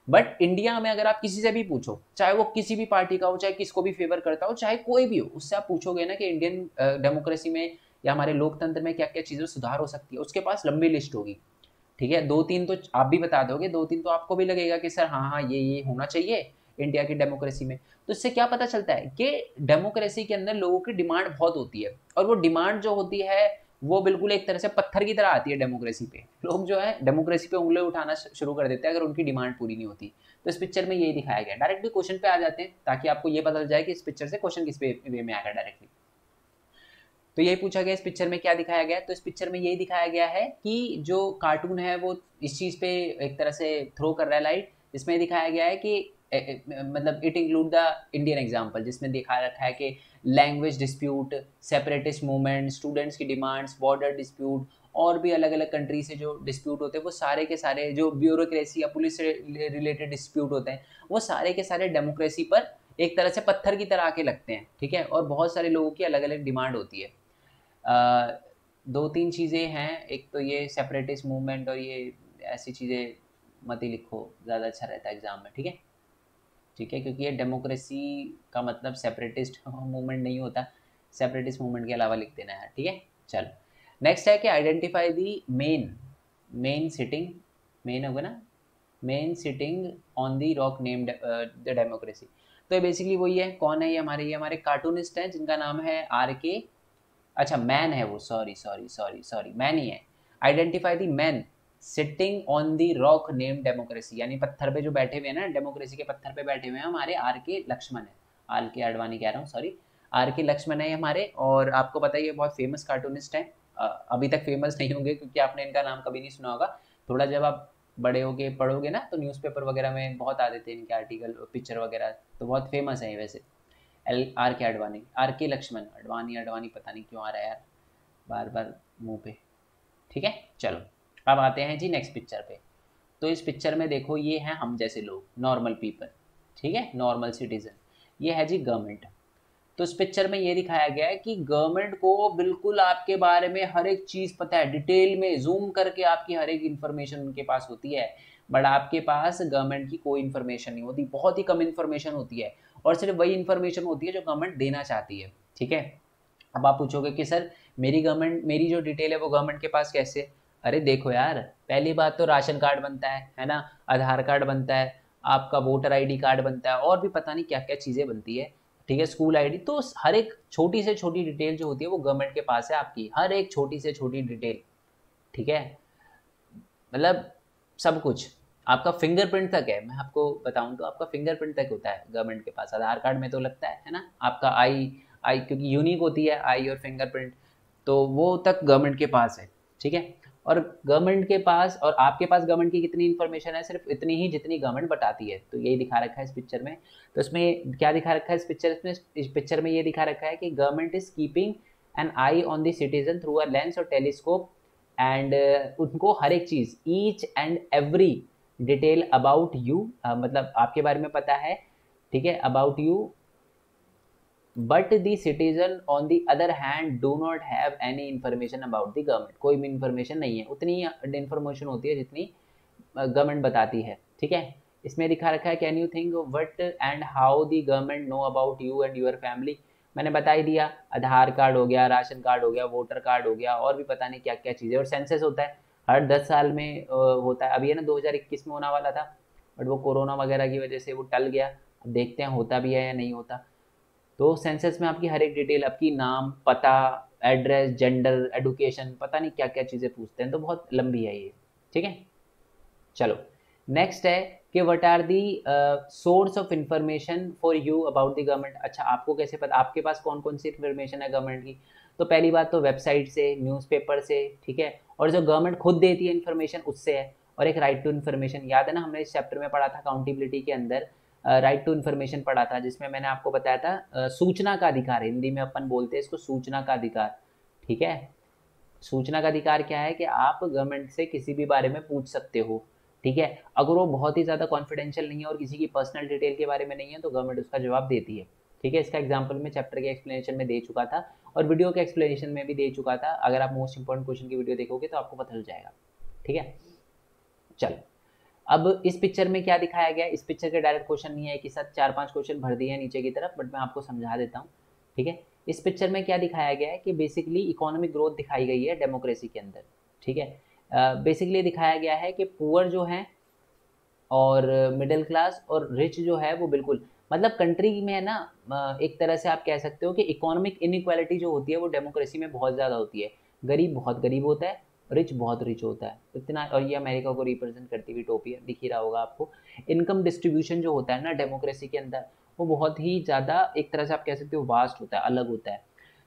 बट इंडिया में अगर आप किसी से भी पूछो, चाहे वो किसी भी पार्टी का हो, चाहे किसको भी फेवर करता हो, चाहे कोई भी हो, उससे आप पूछोगे ना कि इंडियन डेमोक्रेसी में या हमारे लोकतंत्र में क्या क्या चीज़ें सुधार हो सकती है, उसके पास लंबी लिस्ट होगी। ठीक है, 2-3 तो आप भी बता दोगे, 2-3 तो आपको भी लगेगा कि सर हाँ हाँ ये होना चाहिए इंडिया की डेमोक्रेसी में। तो इससे क्या पता चलता है कि डेमोक्रेसी के अंदर लोगों की डिमांड बहुत होती है, और वो डिमांड जो होती है वो बिल्कुल एक तरह से पत्थर की तरह आती है डेमोक्रेसी पे। लोग जो है डेमोक्रेसी पे उंगली उठाना शुरू कर देते हैं अगर उनकी डिमांड पूरी नहीं होती। तो इस पिक्चर में यही दिखाया गया। डायरेक्टली क्वेश्चन पे आ जाते हैं ताकि आपको ये पता चल जाए कि इस पिक्चर से क्वेश्चन किस वे में आएगा डायरेक्टली। तो यही पूछा गया इस पिक्चर में क्या दिखाया गया है। तो इस पिक्चर में यही दिखाया गया है कि जो कार्टून है वो इस चीज़ पे एक तरह से थ्रो कर रहा है लाइट। इसमें दिखाया गया है कि मतलब it include the Indian example, जिसमें दिखा रखा है कि language dispute, separatist movement, students की डिमांड्स, बॉर्डर डिस्प्यूट, और भी अलग अलग कंट्री से जो डिस्प्यूट होते हैं वो सारे के सारे, जो ब्यूरोक्रेसी या पुलिस से रिलेटेड डिस्प्यूट होते हैं वो सारे के सारे डेमोक्रेसी पर एक तरह से पत्थर की तरह आके लगते हैं। ठीक है, और बहुत सारे लोगों की अलग अलग डिमांड होती है। 2-3 चीज़ें हैं, एक तो ये सेपरेटिस्ट मूवमेंट, और ये ऐसी चीज़ें मत ही लिखो, ज़्यादा अच्छा रहता है एग्जाम में। ठीक है, ठीक है, क्योंकि ये डेमोक्रेसी का मतलब सेपरेटिस्ट मूवमेंट नहीं होता, सेपरेटिस्ट मूवमेंट के अलावा लिख देना है। ठीक है, चलो नेक्स्ट है कि identify the main sitting, main होगा ना, main sitting on the rock named the democracy. तो बेसिकली वही है, कौन है ये हमारे कार्टूनिस्ट हैं जिनका नाम है आर के, अच्छा मैन है वो, सॉरी मैन ही है। Identify the man sitting on the rock name democracy, यानी पत्थर पे जो बैठे हुए हैं ना, डेमोक्रेसी के पत्थर पे बैठे हुए हैं हमारे आर के लक्ष्मण है, आर के आडवाणी कह रहा हूँ, सॉरी, आर के लक्ष्मण है हमारे। और आपको पता है ये बहुत फेमस कार्टूनिस्ट हैं, अभी तक फेमस नहीं होंगे क्योंकि आपने इनका नाम कभी नहीं सुना होगा। थोड़ा जब आप बड़े होके पढ़ोगे ना तो न्यूज़पेपर वगैरह में बहुत आ देते हैं इनके आर्टिकल, पिक्चर वगैरह, तो बहुत फेमस है ये वैसे। आर के आडवाणी, आर के लक्ष्मण, अडवाणी पता नहीं क्यों आ रहा है यार बार बार मुंह पे। ठीक है, चलो अब आते हैं जी नेक्स्ट पिक्चर पे। तो इस पिक्चर में देखो ये हैं हम जैसे लोग, नॉर्मल पीपल, ठीक है, नॉर्मल सिटीजन। ये है जी गवर्नमेंट। तो इस पिक्चर में ये दिखाया गया है कि गवर्नमेंट को बिल्कुल आपके बारे में हर एक चीज़ पता है, डिटेल में जूम करके आपकी हर एक इन्फॉर्मेशन उनके पास होती है। बट आपके पास गवर्नमेंट की कोई इन्फॉर्मेशन नहीं होती, बहुत ही कम इन्फॉर्मेशन होती है, और सिर्फ वही इन्फॉर्मेशन होती है जो गवर्नमेंट देना चाहती है। ठीक है, अब आप पूछोगे कि सर मेरी जो डिटेल है वो गवर्नमेंट के पास कैसे। अरे देखो यार, पहली बात तो राशन कार्ड बनता है ना, आधार कार्ड बनता है, आपका वोटर आईडी कार्ड बनता है, और भी पता नहीं क्या क्या चीज़ें बनती है। ठीक है, स्कूल आईडी, तो हर एक छोटी से छोटी डिटेल जो होती है वो गवर्नमेंट के पास है आपकी, हर एक छोटी से छोटी डिटेल। ठीक है, मतलब सब कुछ, आपका फिंगरप्रिंट तक है, मैं आपको बताऊं तो आपका फिंगरप्रिंट तक होता है गवर्नमेंट के पास। आधार कार्ड में तो लगता है ना आपका आई क्योंकि यूनिक होती है आई और फिंगरप्रिंट, तो वो तक गवर्नमेंट के पास है। ठीक है, और गवर्नमेंट के पास और आपके पास गवर्नमेंट की कितनी इन्फॉर्मेशन है, सिर्फ इतनी ही जितनी गवर्नमेंट बताती है। तो यही दिखा रखा है इस पिक्चर में। तो इसमें क्या दिखा रखा है इस पिक्चर में ये दिखा रखा है कि government is keeping an eye on the citizen through a lens और टेलीस्कोप, एंड उनको हर एक चीज़, each and every detail about you, मतलब आपके बारे में पता है। ठीक है, about you but the citizen on the other hand do not have any information about the government. कोई भी इन्फॉर्मेशन नहीं है, उतनी इन्फॉर्मेशन होती है जितनी गवर्नमेंट बताती है, ठीक है। इसमें लिखा रखा है can you think what and how the government know about you and your family. मैंने बता ही दिया, आधार कार्ड हो गया, राशन कार्ड हो गया, वोटर कार्ड हो गया, और भी पता नहीं क्या क्या चीज़ें। और सेंसस होता है हर 10 साल में होता है। अभी है ना 2021 में होने वाला था, बट वो कोरोना वगैरह की वजह से वो टल गया। अब देखते हैं होता भी है या नहीं होता। तो सेंसस में आपकी हर एक डिटेल, आपकी नाम, पता, एड्रेस, जेंडर, एडुकेशन, पता नहीं क्या क्या चीज़ें पूछते हैं, तो बहुत लंबी है ये, ठीक है। चलो नेक्स्ट है कि what are the source of information for you about the government. अच्छा, आपको कैसे पता, आपके पास कौन कौन सी इंफॉर्मेशन है गवर्नमेंट की? तो पहली बात तो वेबसाइट से, न्यूज़पेपर से, ठीक है, और जो गवर्नमेंट खुद देती है इन्फॉर्मेशन उससे है, और एक राइट टू इन्फॉर्मेशन। याद है ना, हमने इस चैप्टर में पढ़ा था अकाउंटेबिलिटी के अंदर, राइट टू इन्फॉर्मेशन पढ़ा था, जिसमें मैंने आपको बताया था सूचना का अधिकार, हिंदी में अपन बोलते हैं इसको सूचना का अधिकार, ठीक है। सूचना का अधिकार क्या है कि आप गवर्नमेंट से किसी भी बारे में पूछ सकते हो, ठीक है। अगर वो बहुत ही ज़्यादा कॉन्फिडेंशियल नहीं है और किसी की पर्सनल डिटेल के बारे में नहीं है तो गवर्नमेंट उसका जवाब देती है, ठीक है। इसका एग्जांपल मैं चैप्टर के एक्सप्लेनेशन में दे चुका था और वीडियो के एक्सप्लेनेशन में भी दे चुका था। अगर आप मोस्ट इंपॉर्टेंट क्वेश्चन की वीडियो देखोगे तो आपको पता चल जाएगा, ठीक है। चलो, अब इस पिक्चर में क्या दिखाया गया है? इस पिक्चर के डायरेक्ट क्वेश्चन नहीं है कि साथ 4-5 क्वेश्चन भर दिए हैं नीचे की तरफ, बट मैं आपको समझा देता हूँ, ठीक है। इस पिक्चर में क्या दिखाया गया है कि बेसिकली इकोनॉमिक ग्रोथ दिखाई गई है डेमोक्रेसी के अंदर, ठीक है। बेसिकली दिखाया गया है कि पुअर जो है और मिडिल क्लास और रिच जो है वो बिल्कुल, मतलब कंट्री में है ना, एक तरह से आप कह सकते हो कि इकोनॉमिक इनइक्वालिटी जो होती है वो डेमोक्रेसी में बहुत ज़्यादा होती है। गरीब बहुत गरीब होता है, रिच बहुत रिच होता है इतना। और ये अमेरिका को रिप्रेजेंट करती हुई टोपी है, दिख ही रहा होगा आपको। इनकम डिस्ट्रीब्यूशन जो होता है ना डेमोक्रेसी के अंदर, वो बहुत ही ज़्यादा एक तरह से आप कह सकते हो वास्ट होता है, अलग होता है।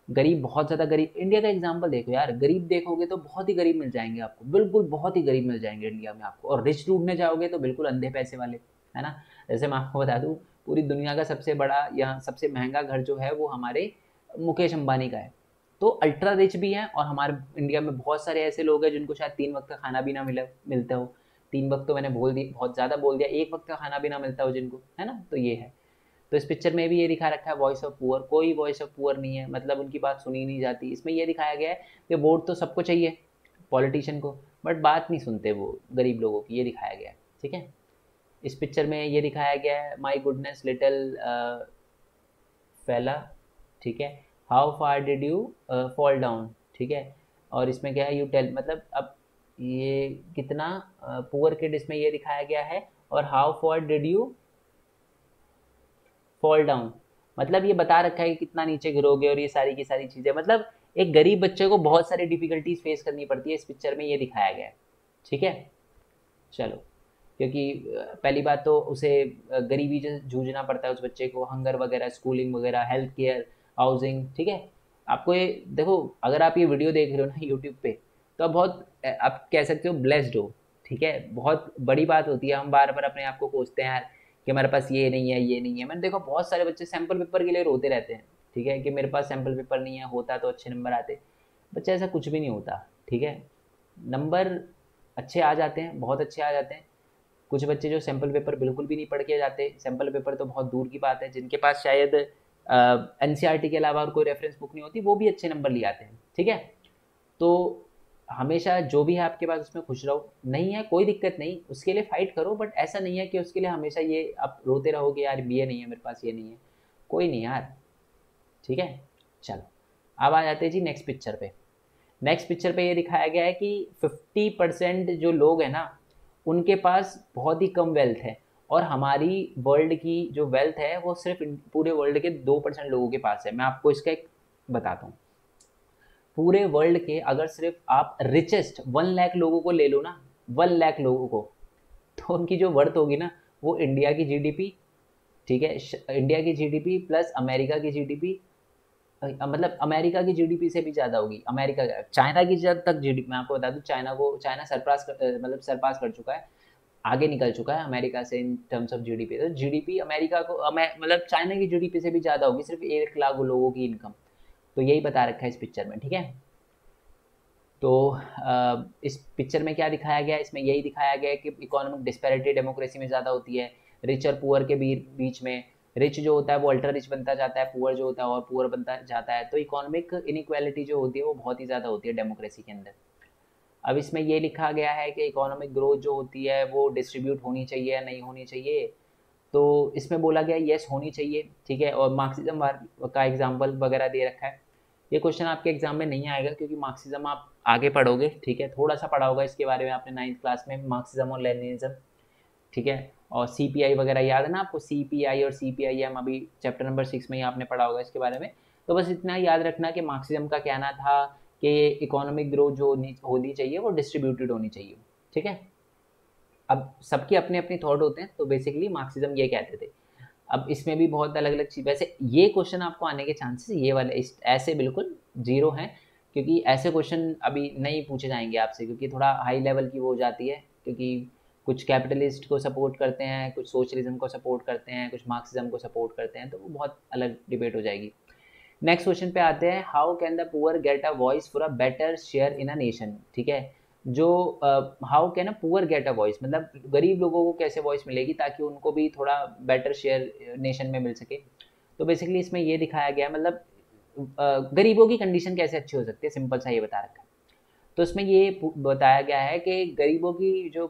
गरीब बहुत ज़्यादा गरीब, इंडिया का एग्जांपल देखो यार, गरीब देखोगे तो बहुत ही गरीब मिल जाएंगे आपको, बिल्कुल बहुत ही गरीब मिल जाएंगे इंडिया में आपको। और रिच ढूंढने जाओगे तो बिल्कुल अंधे पैसे वाले, है ना। जैसे मैं आपको बता दूं, पूरी दुनिया का सबसे बड़ा या सबसे महंगा घर जो है वो हमारे मुकेश अंबानी का है। तो अल्ट्रा रिच भी हैं, और हमारे इंडिया में बहुत सारे ऐसे लोग हैं जिनको शायद 3 वक्त का खाना भी ना मिलता हो। 3 वक्त तो मैंने बोल दी, बहुत ज़्यादा बोल दिया, 1 वक्त का खाना भी ना मिलता हो जिनको, है ना। तो ये है। तो इस पिक्चर में भी ये दिखा रखा है वॉइस ऑफ पुअर, कोई वॉइस ऑफ पुअर नहीं है, मतलब उनकी बात सुनी नहीं जाती। इसमें ये दिखाया गया है कि वोट तो सबको चाहिए पॉलिटिशियन को, बट बात नहीं सुनते वो गरीब लोगों की, ये दिखाया गया है, ठीक है। इस पिक्चर में ये दिखाया गया है माई गुडनेस लिटिल फैला, ठीक है, how far did you fall down, ठीक है। और इसमें क्या है, यू टेल, मतलब अब ये कितना पुअर किड इसमें ये दिखाया गया है, और how far did you fall down, मतलब ये बता रखा है कि कितना नीचे गिरोगे और ये सारी की सारी चीज़ें। मतलब एक गरीब बच्चे को बहुत सारी डिफिकल्टीज फेस करनी पड़ती है, इस पिक्चर में ये दिखाया गया है, ठीक है। चलो, क्योंकि पहली बात तो उसे गरीबी से जूझना पड़ता है उस बच्चे को, हंगर वगैरह, स्कूलिंग वगैरह, हेल्थ केयर, हाउसिंग, ठीक है। आपको ये देखो, अगर आप ये वीडियो देख रहे हो ना यूट्यूब पे, तो आप बहुत, आप कह सकते हो ब्लेस्ड हो, ठीक है। बहुत बड़ी बात होती है, हम बार बार अपने आप को कोसते हैं यार कि हमारे पास ये नहीं है, ये नहीं है। मैंने देखो बहुत सारे बच्चे सैम्पल पेपर के लिए रोते रहते हैं, ठीक है, कि मेरे पास सैम्पल पेपर नहीं है, होता तो अच्छे नंबर आते। बच्चे ऐसा कुछ भी नहीं होता, ठीक है। नंबर अच्छे आ जाते हैं, बहुत अच्छे आ जाते हैं। कुछ बच्चे जो सैम्पल पेपर बिल्कुल भी नहीं पढ़ के जाते, सैम्पल पेपर तो बहुत दूर की बात है, जिनके पास शायद एनसीईआरटी के अलावा और कोई रेफरेंस बुक नहीं होती, वो भी अच्छे नंबर ले आते हैं, ठीक है। तो हमेशा जो भी है आपके पास उसमें खुश रहो, नहीं है कोई दिक्कत नहीं, उसके लिए फाइट करो, बट ऐसा नहीं है कि उसके लिए हमेशा ये आप रोते रहोगे यार ये नहीं है मेरे पास, ये नहीं है, कोई नहीं यार, ठीक है। चलो, अब आ जाते हैं जी नेक्स्ट पिक्चर पे। नेक्स्ट पिक्चर पे ये दिखाया गया है कि 50% जो लोग हैं ना, उनके पास बहुत ही कम वेल्थ है, और हमारी वर्ल्ड की जो वेल्थ है वो सिर्फ पूरे वर्ल्ड के 2% लोगों के पास है। मैं आपको इसका एक बताता हूँ। पूरे वर्ल्ड के अगर सिर्फ आप रिचेस्ट 1 लाख लोगों को ले लो ना, 1 लाख लोगों को, तो उनकी जो वर्थ होगी ना, वो इंडिया की जीडीपी, ठीक है, इंडिया की जीडीपी प्लस अमेरिका की जीडीपी, मतलब अमेरिका की जीडीपी से भी ज़्यादा होगी। अमेरिका, चाइना की जब तक जीडीपी, मैं आपको बता दूं, चाइना मतलब सरपास कर चुका है, आगे निकल चुका है अमेरिका से इन टर्म्स ऑफ जीडीपी। तो जीडीपी अमेरिका को मतलब चाइना की जीडीपी से भी ज़्यादा होगी, सिर्फ 1 लाख लोगों की इनकम। तो यही बता रखा है इस पिक्चर में, ठीक है। तो इस पिक्चर में क्या दिखाया गया है, इसमें यही दिखाया गया है कि इकोनॉमिक डिस्पैरिटी डेमोक्रेसी में ज़्यादा होती है, रिच और पुअर के बीच में, रिच जो होता है वो अल्ट्रा रिच बनता जाता है, पुअर जो होता है और पुअर बनता जाता है। तो इकोनॉमिक इनइक्वालिटी जो होती है वो बहुत ही ज़्यादा होती है डेमोक्रेसी के अंदर। अब इसमें ये लिखा गया है कि इकोनॉमिक ग्रोथ जो होती है वो डिस्ट्रीब्यूट होनी चाहिए या नहीं होनी चाहिए। तो इसमें बोला गया यस होनी चाहिए, ठीक है। और मार्क्सिज्म का एग्जाम्पल वगैरह दे रखा है। ये क्वेश्चन आपके एग्जाम में नहीं आएगा क्योंकि मार्क्सिज्म आप आगे पढ़ोगे, ठीक है, थोड़ा सा पढ़ा होगा इसके बारे में आपने 9th क्लास में, मार्क्सिज्म और लेनिनिज्म, ठीक है। और सीपीआई वगैरह याद है ना आपको, सीपीआई और सीपीआईएम अभी चैप्टर नंबर 6 में ही आपने पढ़ा होगा इसके बारे में। तो बस इतना याद रखना कि मार्क्सिज्म का कहना था कि इकोनॉमिक ग्रोथ जो होनी चाहिए वो डिस्ट्रीब्यूटेड होनी चाहिए, ठीक है। अब सबके अपने अपने थॉट होते हैं, तो बेसिकली मार्क्सिज्म ये कहते थे। अब इसमें भी बहुत अलग अलग चीज़, वैसे ये क्वेश्चन आपको आने के चांसेस ये वाले ऐसे बिल्कुल जीरो हैं, क्योंकि ऐसे क्वेश्चन अभी नहीं पूछे जाएंगे आपसे, क्योंकि थोड़ा हाई लेवल की वो हो जाती है, क्योंकि कुछ कैपिटलिस्ट को सपोर्ट करते हैं, कुछ सोशलिज्म को सपोर्ट करते हैं, कुछ मार्क्सिज्म को सपोर्ट करते हैं, तो वो बहुत अलग डिबेट हो जाएगी। नेक्स्ट क्वेश्चन पे आते हैं, how can the poor get a voice for a better share in a nation, ठीक है। जो how can a poor get a voice, मतलब गरीब लोगों को कैसे वॉइस मिलेगी ताकि उनको भी थोड़ा बेटर शेयर नेशन में मिल सके। तो बेसिकली इसमें ये दिखाया गया, मतलब गरीबों की कंडीशन कैसे अच्छी हो सकती है, सिंपल सा ये बता रखा है। तो इसमें ये बताया गया है कि गरीबों की जो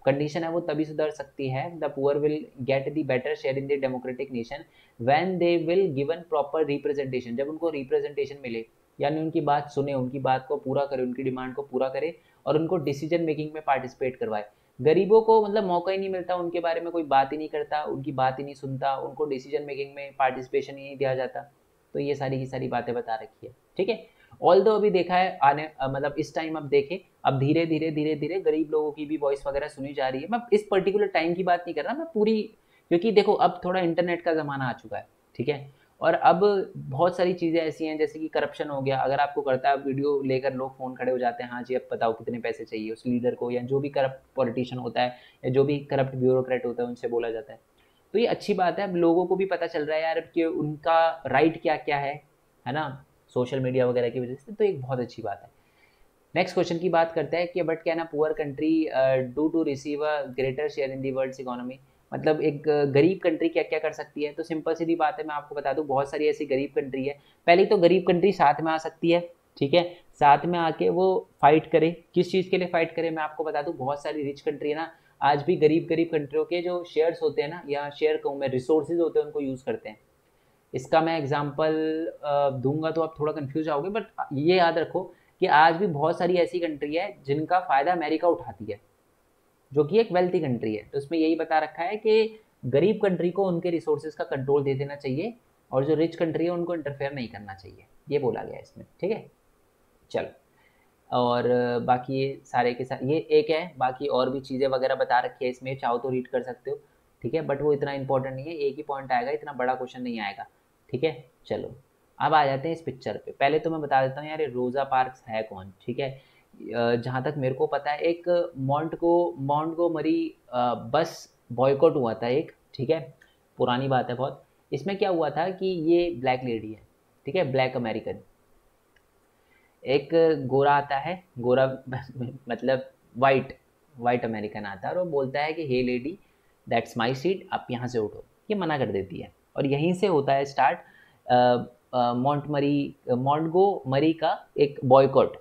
कंडीशन है वो तभी सुधर सकती है, the poor will get the better share in the democratic nation when they will given proper representation, जब उनको रिप्रेजेंटेशन मिले, यानी उनकी बात सुने, उनकी बात को पूरा करे, उनकी डिमांड को पूरा करे और उनको डिसीजन मेकिंग में पार्टिसिपेट करवाए। गरीबों को मतलब मौका ही नहीं मिलता, उनके बारे में कोई बात ही नहीं करता, उनकी बात ही नहीं सुनता, उनको डिसीजन मेकिंग में पार्टिसिपेशन ही नहीं दिया जाता। तो ये सारी की सारी बातें बता रखी है, ठीक है। ऑल दो अभी देखा है आने मतलब इस टाइम अब देखें, अब धीरे धीरे धीरे धीरे गरीब लोगों की भी वॉइस वगैरह सुनी जा रही है। मैं इस पर्टिकुलर टाइम की बात नहीं कर रहा, मैं पूरी, क्योंकि देखो अब थोड़ा इंटरनेट का ज़माना आ चुका है, ठीक है। और अब बहुत सारी चीज़ें ऐसी हैं जैसे कि करप्शन हो गया, अगर आपको करता है वीडियो लेकर लोग फ़ोन खड़े हो जाते हैं, हाँ जी अब बताओ कितने पैसे चाहिए उस लीडर को, या जो भी करप्ट पॉलिटिशियन होता है या जो भी करप्ट ब्यूरोक्रेट होता है उनसे बोला जाता है। तो ये अच्छी बात है, अब लोगों को भी पता चल रहा है यार कि उनका राइट क्या क्या है ना, सोशल मीडिया वगैरह की वजह से। तो एक बहुत अच्छी बात है। नेक्स्ट क्वेश्चन की बात करते हैं कि but can a poor country do to receive a greater share in the world's economy, मतलब एक गरीब कंट्री क्या क्या कर सकती है। तो सिंपल सीधी बात है, मैं आपको बता दूं बहुत सारी ऐसी गरीब कंट्री है। पहले तो गरीब कंट्री साथ में आ सकती है, ठीक है, साथ में आके वो फाइट करे। किस चीज़ के लिए फाइट करे, मैं आपको बता दूं बहुत सारी रिच कंट्री है ना, आज भी गरीब गरीब कंट्रियों के जो शेयर्स होते हैं ना, या शेयर कहूँ मैं, रिसोर्सेज होते हैं उनको यूज़ करते हैं। इसका मैं एग्जांपल दूंगा तो आप थोड़ा कंफ्यूज आओगे, बट ये याद रखो कि आज भी बहुत सारी ऐसी कंट्री है जिनका फ़ायदा अमेरिका उठाती है, जो कि एक वेल्थी कंट्री है। तो इसमें यही बता रखा है कि गरीब कंट्री को उनके रिसोर्सेज का कंट्रोल दे देना चाहिए और जो रिच कंट्री है उनको इंटरफेयर नहीं करना चाहिए, ये बोला गया है इसमें, ठीक है। चलो, और बाकी ये सारे के साथ ये एक है, बाकी और भी चीज़ें वगैरह बता रखी है इसमें, चाहो तो रीड कर सकते हो, ठीक है। बट वो इतना इंपॉर्टेंट नहीं है, एक ही पॉइंट आएगा, इतना बड़ा क्वेश्चन नहीं आएगा, ठीक है। चलो, अब आ जाते हैं इस पिक्चर पे। पहले तो मैं बता देता हूँ यार ये रोज़ा पार्क्स है कौन, ठीक है। जहाँ तक मेरे को पता है एक मॉन्टगोमरी बस बॉयकॉट हुआ था एक, ठीक है, पुरानी बात है बहुत। इसमें क्या हुआ था कि ये ब्लैक लेडी है, ठीक है, ब्लैक अमेरिकन, एक गोरा आता है, गोरा मतलब वाइट वाइट अमेरिकन आता है और वो बोलता है कि हे लेडी दैट्स माय सीट, आप यहाँ से उठो। ये मना कर देती है और यहीं से होता है स्टार्ट मॉन्टगो मरी का एक बॉयकॉट।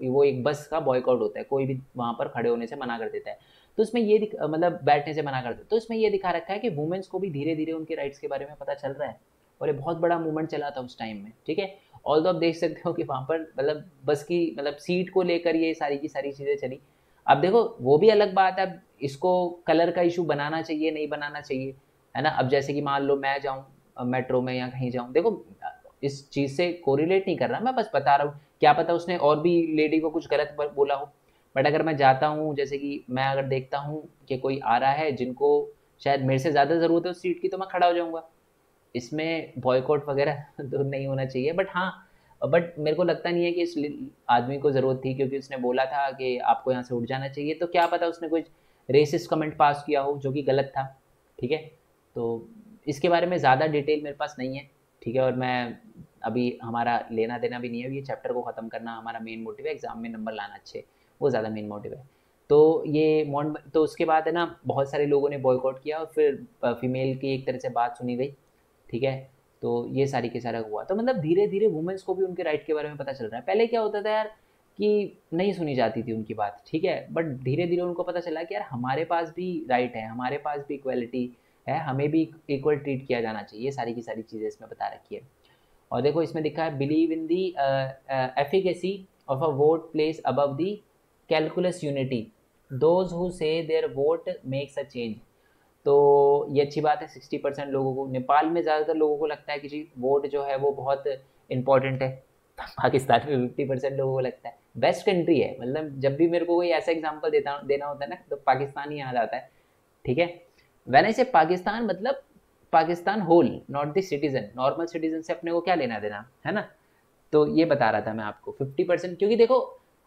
वो एक बस का बॉयकॉट होता है, कोई भी वहाँ पर खड़े होने से मना कर देता है। तो इसमें ये मतलब बैठने से मना कर देता है। तो इसमें ये दिखा रखा है कि वुमेन्स को भी धीरे धीरे उनके राइट्स के बारे में पता चल रहा है और ये बहुत बड़ा मूवमेंट चला था उस टाइम में, ठीक है। ऑल तो आप देख सकते हो कि वहाँ पर मतलब बस की मतलब सीट को लेकर ये सारी की सारी चीज़ें चली। अब देखो वो भी अलग बात है, अब इसको कलर का इशू बनाना चाहिए नहीं बनाना चाहिए, है ना। अब जैसे कि मान लो मैं जाऊँ मेट्रो में या कहीं जाऊँ, देखो इस चीज़ से कोरिलेट नहीं कर रहा, मैं बस बता रहा हूँ, क्या पता उसने और भी लेडी को कुछ गलत बोला हो। बट अगर मैं जाता हूँ, जैसे कि मैं अगर देखता हूँ कि कोई आ रहा है जिनको शायद मेरे से ज़्यादा ज़रूरत है उस सीट की, तो मैं खड़ा हो जाऊँगा। इसमें बॉयकॉट वगैरह तो नहीं होना चाहिए, बट हाँ, बट मेरे को लगता नहीं है कि इस आदमी को ज़रूरत थी, क्योंकि उसने बोला था कि आपको यहाँ से उठ जाना चाहिए। तो क्या पता उसने कुछ रेसिस्ट कमेंट पास किया हो जो कि गलत था, ठीक है। तो इसके बारे में ज़्यादा डिटेल मेरे पास नहीं है, ठीक है। और मैं अभी हमारा लेना देना भी नहीं है, ये चैप्टर को ख़त्म करना हमारा मेन मोटिव है, एग्जाम में नंबर लाना अच्छे, वो ज़्यादा मेन मोटिव है। तो ये तो उसके बाद है ना बहुत सारे लोगों ने बॉयकॉट किया और फिर फीमेल की एक तरह से बात सुनी गई, ठीक है। तो ये सारी के सारा हुआ, तो मतलब धीरे धीरे वुमेन्स को भी उनके राइट के बारे में पता चल रहा है। पहले क्या होता था यार कि नहीं सुनी जाती थी उनकी बात, ठीक है, बट धीरे धीरे उनको पता चला कि यार हमारे पास भी राइट है, हमारे पास भी इक्वलिटी है, हमें भी इक्वल ट्रीट किया जाना चाहिए। ये सारी की सारी चीज़ें इसमें बता रखी है। और देखो इसमें लिखा है believe in the efficacy of a vote place above the calculus unity, those who say their vote makes a change. तो ये अच्छी बात है। 60% लोगों को, नेपाल में ज़्यादातर लोगों को लगता है कि जी वोट जो है वो बहुत इंपॉर्टेंट है। पाकिस्तान में 50% लोगों को लगता है। बेस्ट कंट्री है, मतलब जब भी मेरे को कोई ऐसा एग्जांपल देना होता है ना तो पाकिस्तान ही याद आता है, ठीक है। व्हेन आई से पाकिस्तान, मतलब Pakistan whole, not the citizen. Normal citizen से अपने को क्या लेना देना है ना। तो ये बता रहा था मैं आपको 50%, क्योंकि देखो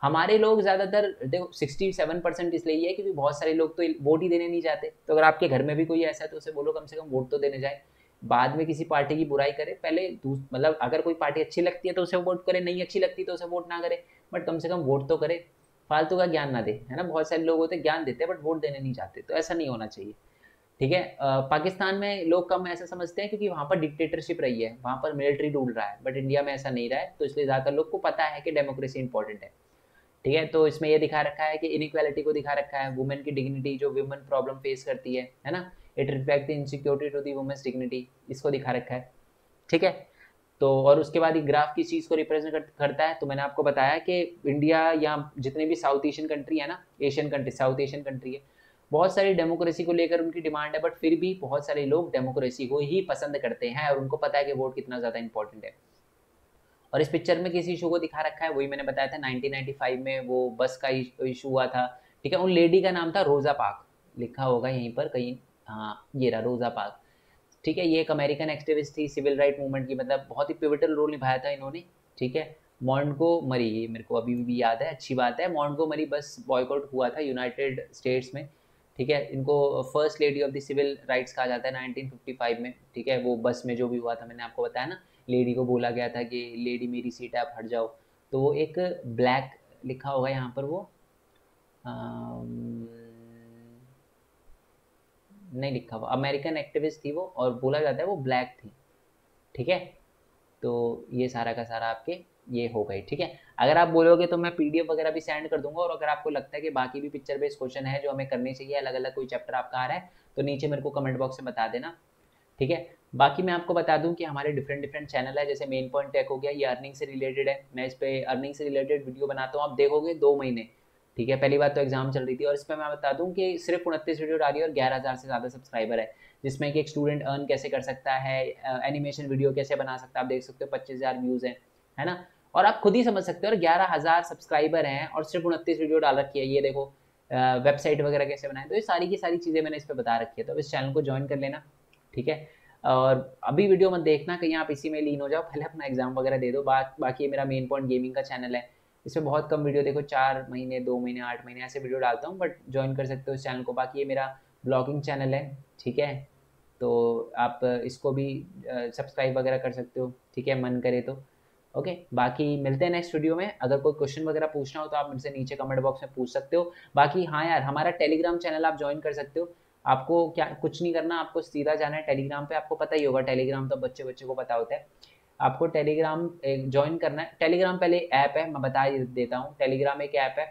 हमारे लोग ज़्यादातर, देखो 67% इसलिए ही है क्योंकि बहुत सारे लोग तो वोट ही देने नहीं जाते। तो अगर आपके घर में भी कोई ऐसा है तो उसे बोलो कम से कम वोट तो देने जाए। बाद में किसी पार्टी की बुराई करे, पहले मतलब अगर कोई पार्टी अच्छी लगती है तो उसे वोट करे, नहीं अच्छी लगती तो उसे वोट ना करे, बट कम से कम वोट तो करे, फालतू का ज्ञान ना दे, है ना। बहुत सारे लोग होते हैं ज्ञान देते हैं बट वोट देने नहीं जाते, तो ऐसा नहीं होना चाहिए, ठीक है। पाकिस्तान में लोग कम ऐसा समझते हैं क्योंकि वहाँ पर डिक्टेटरशिप रही है, वहाँ पर मिलिट्री रूल रहा है, बट इंडिया में ऐसा नहीं रहा है, तो इसलिए ज़्यादातर लोग को पता है कि डेमोक्रेसी इंपॉर्टेंट है, ठीक है। तो इसमें ये दिखा रखा है कि इनइक्वालिटी को दिखा रखा है, वुमेन की डिग्निटी जो वुमेन प्रॉब्लम फेस करती है ना, it reflect the insecurity to the women's dignity, इसको दिखा रखा है, ठीक है। तो और उसके बाद ये ग्राफ किस चीज़ को रिप्रेजेंट करता है, तो मैंने आपको बताया कि इंडिया या जितने भी साउथ एशियन कंट्री है ना, Asian country, south Asian country है, बहुत सारी डेमोक्रेसी को लेकर उनकी डिमांड है, बट फिर भी बहुत सारे लोग डेमोक्रेसी को ही पसंद करते हैं और उनको पता है कि वोट कितना ज़्यादा इंपॉर्टेंट है। और इस पिक्चर में किस इशू को दिखा रखा है, वही मैंने बताया था 1995 में वो बस का इशू हुआ था, ठीक है। उन लेडी का नाम था रोज़ा पार्क, लिखा होगा यहीं पर कहीं, हाँ ये रहा रोज़ा पार्क, ठीक है। ये एक अमेरिकन एक्टिविस्ट थी सिविल राइट मूवमेंट की, मतलब बहुत ही पिवटल रोल निभाया था इन्होंने, ठीक है। मॉन्टगोमरी, ये मेरे को अभी भी याद है, अच्छी बात है। मॉन्टगोमरी बस बॉयकॉट हुआ था यूनाइटेड स्टेट्स में, ठीक है। इनको first lady of the civil rights कहा जाता है 1955 में, ठीक है। वो बस में जो भी हुआ था मैंने आपको बताया ना, लेडी को बोला गया था कि लेडी मेरी सीट है आप हट जाओ, तो वो एक ब्लैक, लिखा होगा यहाँ पर वो नहीं लिखा हुआ, अमेरिकन एक्टिविस्ट थी वो, और बोला जाता है वो ब्लैक थी, ठीक है। तो ये सारा का सारा आपके ये हो गई, ठीक है। अगर आप बोलोगे तो मैं पीडीएफ वगैरह भी सेंड कर दूंगा, और अगर आपको लगता है कि बाकी भी पिक्चर बेस्ड क्वेश्चन है जो हमें करने चाहिए, अलग अलग कोई चैप्टर आपका आ रहा है, तो नीचे मेरे को कमेंट बॉक्स में बता देना, ठीक है। बाकी मैं आपको बता दूं कि हमारे डिफरेंट डिफरेंट चैनल है, जैसे मेन पॉइंट टेक हो गया, ये अर्निंग से रिलेटेड है, मैं इस पे अर्निंग से रिलेटेड वीडियो बनाता हूँ, आप देखोगे 2 महीने, ठीक है। पहली बात तो एग्जाम चल रही थी, और इस पर मैं बता दूं कि सिर्फ 29 वीडियो डाली है और 11,000 से ज़्यादा सब्सक्राइबर है, जिसमें कि एक स्टूडेंट अर्न कैसे कर सकता है, एनिमेशन वीडियो कैसे बना सकता है, आप देख सकते हो 25,000 व्यूज़ हैं, है ना। और आप खुद ही समझ सकते हो, और 11,000 सब्सक्राइबर हैं और सिर्फ 29 वीडियो डाल रखी है, ये देखो वेबसाइट वगैरह कैसे बनाए, तो ये सारी की सारी चीज़ें मैंने इस पर बता रखी है, तो इस चैनल को ज्वाइन कर लेना, ठीक है। और अभी वीडियो मत देखना कहीं आप इसी में लीन हो जाओ, पहले अपना एग्जाम वगैरह दे दो। बाकी मेरा मेन पॉइंट गेमिंग का चैनल है, इसमें बहुत कम वीडियो, देखो 4 महीने 2 महीने 8 महीने ऐसे वीडियो डालता हूँ, बट ज्वाइन कर सकते हो इस चैनल को। बाकी ये मेरा ब्लॉगिंग चैनल है, ठीक है, तो आप इसको भी सब्सक्राइब वगैरह कर सकते हो, ठीक है, मन करे तो। ओके, बाकी मिलते हैं नेक्स्ट वीडियो में। अगर कोई क्वेश्चन वगैरह पूछना हो तो आप मुझसे नीचे कमेंट बॉक्स में पूछ सकते हो। बाकी हाँ यार, हमारा टेलीग्राम चैनल आप ज्वाइन कर सकते हो, आपको क्या कुछ नहीं करना, आपको सीधा जाना है टेलीग्राम पे, आपको पता ही होगा टेलीग्राम तो बच्चे बच्चे को पता होता है। आपको टेलीग्राम ज्वाइन करना है। टेलीग्राम पहले ऐप है, मैं बता देता हूँ, टेलीग्राम एक ऐप है,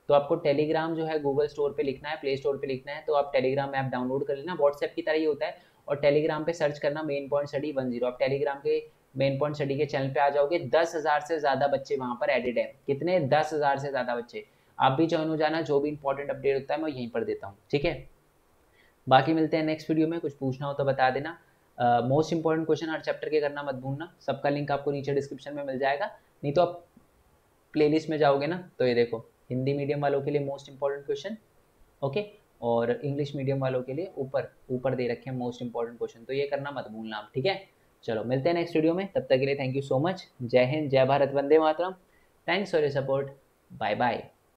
तो आपको टेलीग्राम जो है गूगल स्टोर पे लिखना है, प्ले स्टोर पे लिखना है, तो आप टेलीग्राम ऐप डाउनलोड कर लेना, व्हाट्सएप की तरह ही होता है। और टेलीग्राम पे सर्च करना मेन पॉइंट स्टडी 10, आप टेलीग्राम के मेन पॉइंट स्टडी के चैनल पे आ जाओगे। 10,000 से ज़्यादा बच्चे वहाँ पर एडिड है। कितने? 10,000 से ज़्यादा बच्चे। आप भी ज्वाइन हो जाना, जो भी इंपॉर्टेंट अपडेट होता है मैं यहीं पर देता हूँ, ठीक है। बाकी मिलते हैं नेक्स्ट वीडियो में, कुछ पूछना हो तो बता देना। मोस्ट इंपॉर्टेंट क्वेश्चन हर चैप्टर के करना मत भूलना, सबका लिंक आपको नीचे डिस्क्रिप्शन में मिल जाएगा, नहीं तो आप प्लेलिस्ट में जाओगे ना तो ये देखो हिंदी मीडियम वालों के लिए मोस्ट इंपॉर्टेंट क्वेश्चन, ओके, और इंग्लिश मीडियम वालों के लिए ऊपर ऊपर दे रखे हैं मोस्ट इंपॉर्टेंट क्वेश्चन, तो ये करना मत भूलना आप, ठीक है। चलो मिलते हैं नेक्स्ट वीडियो में, तब तक के लिए थैंक यू सो मच। जय हिंद, जय भारत, वंदे मातरम। Thanks for your support, bye bye.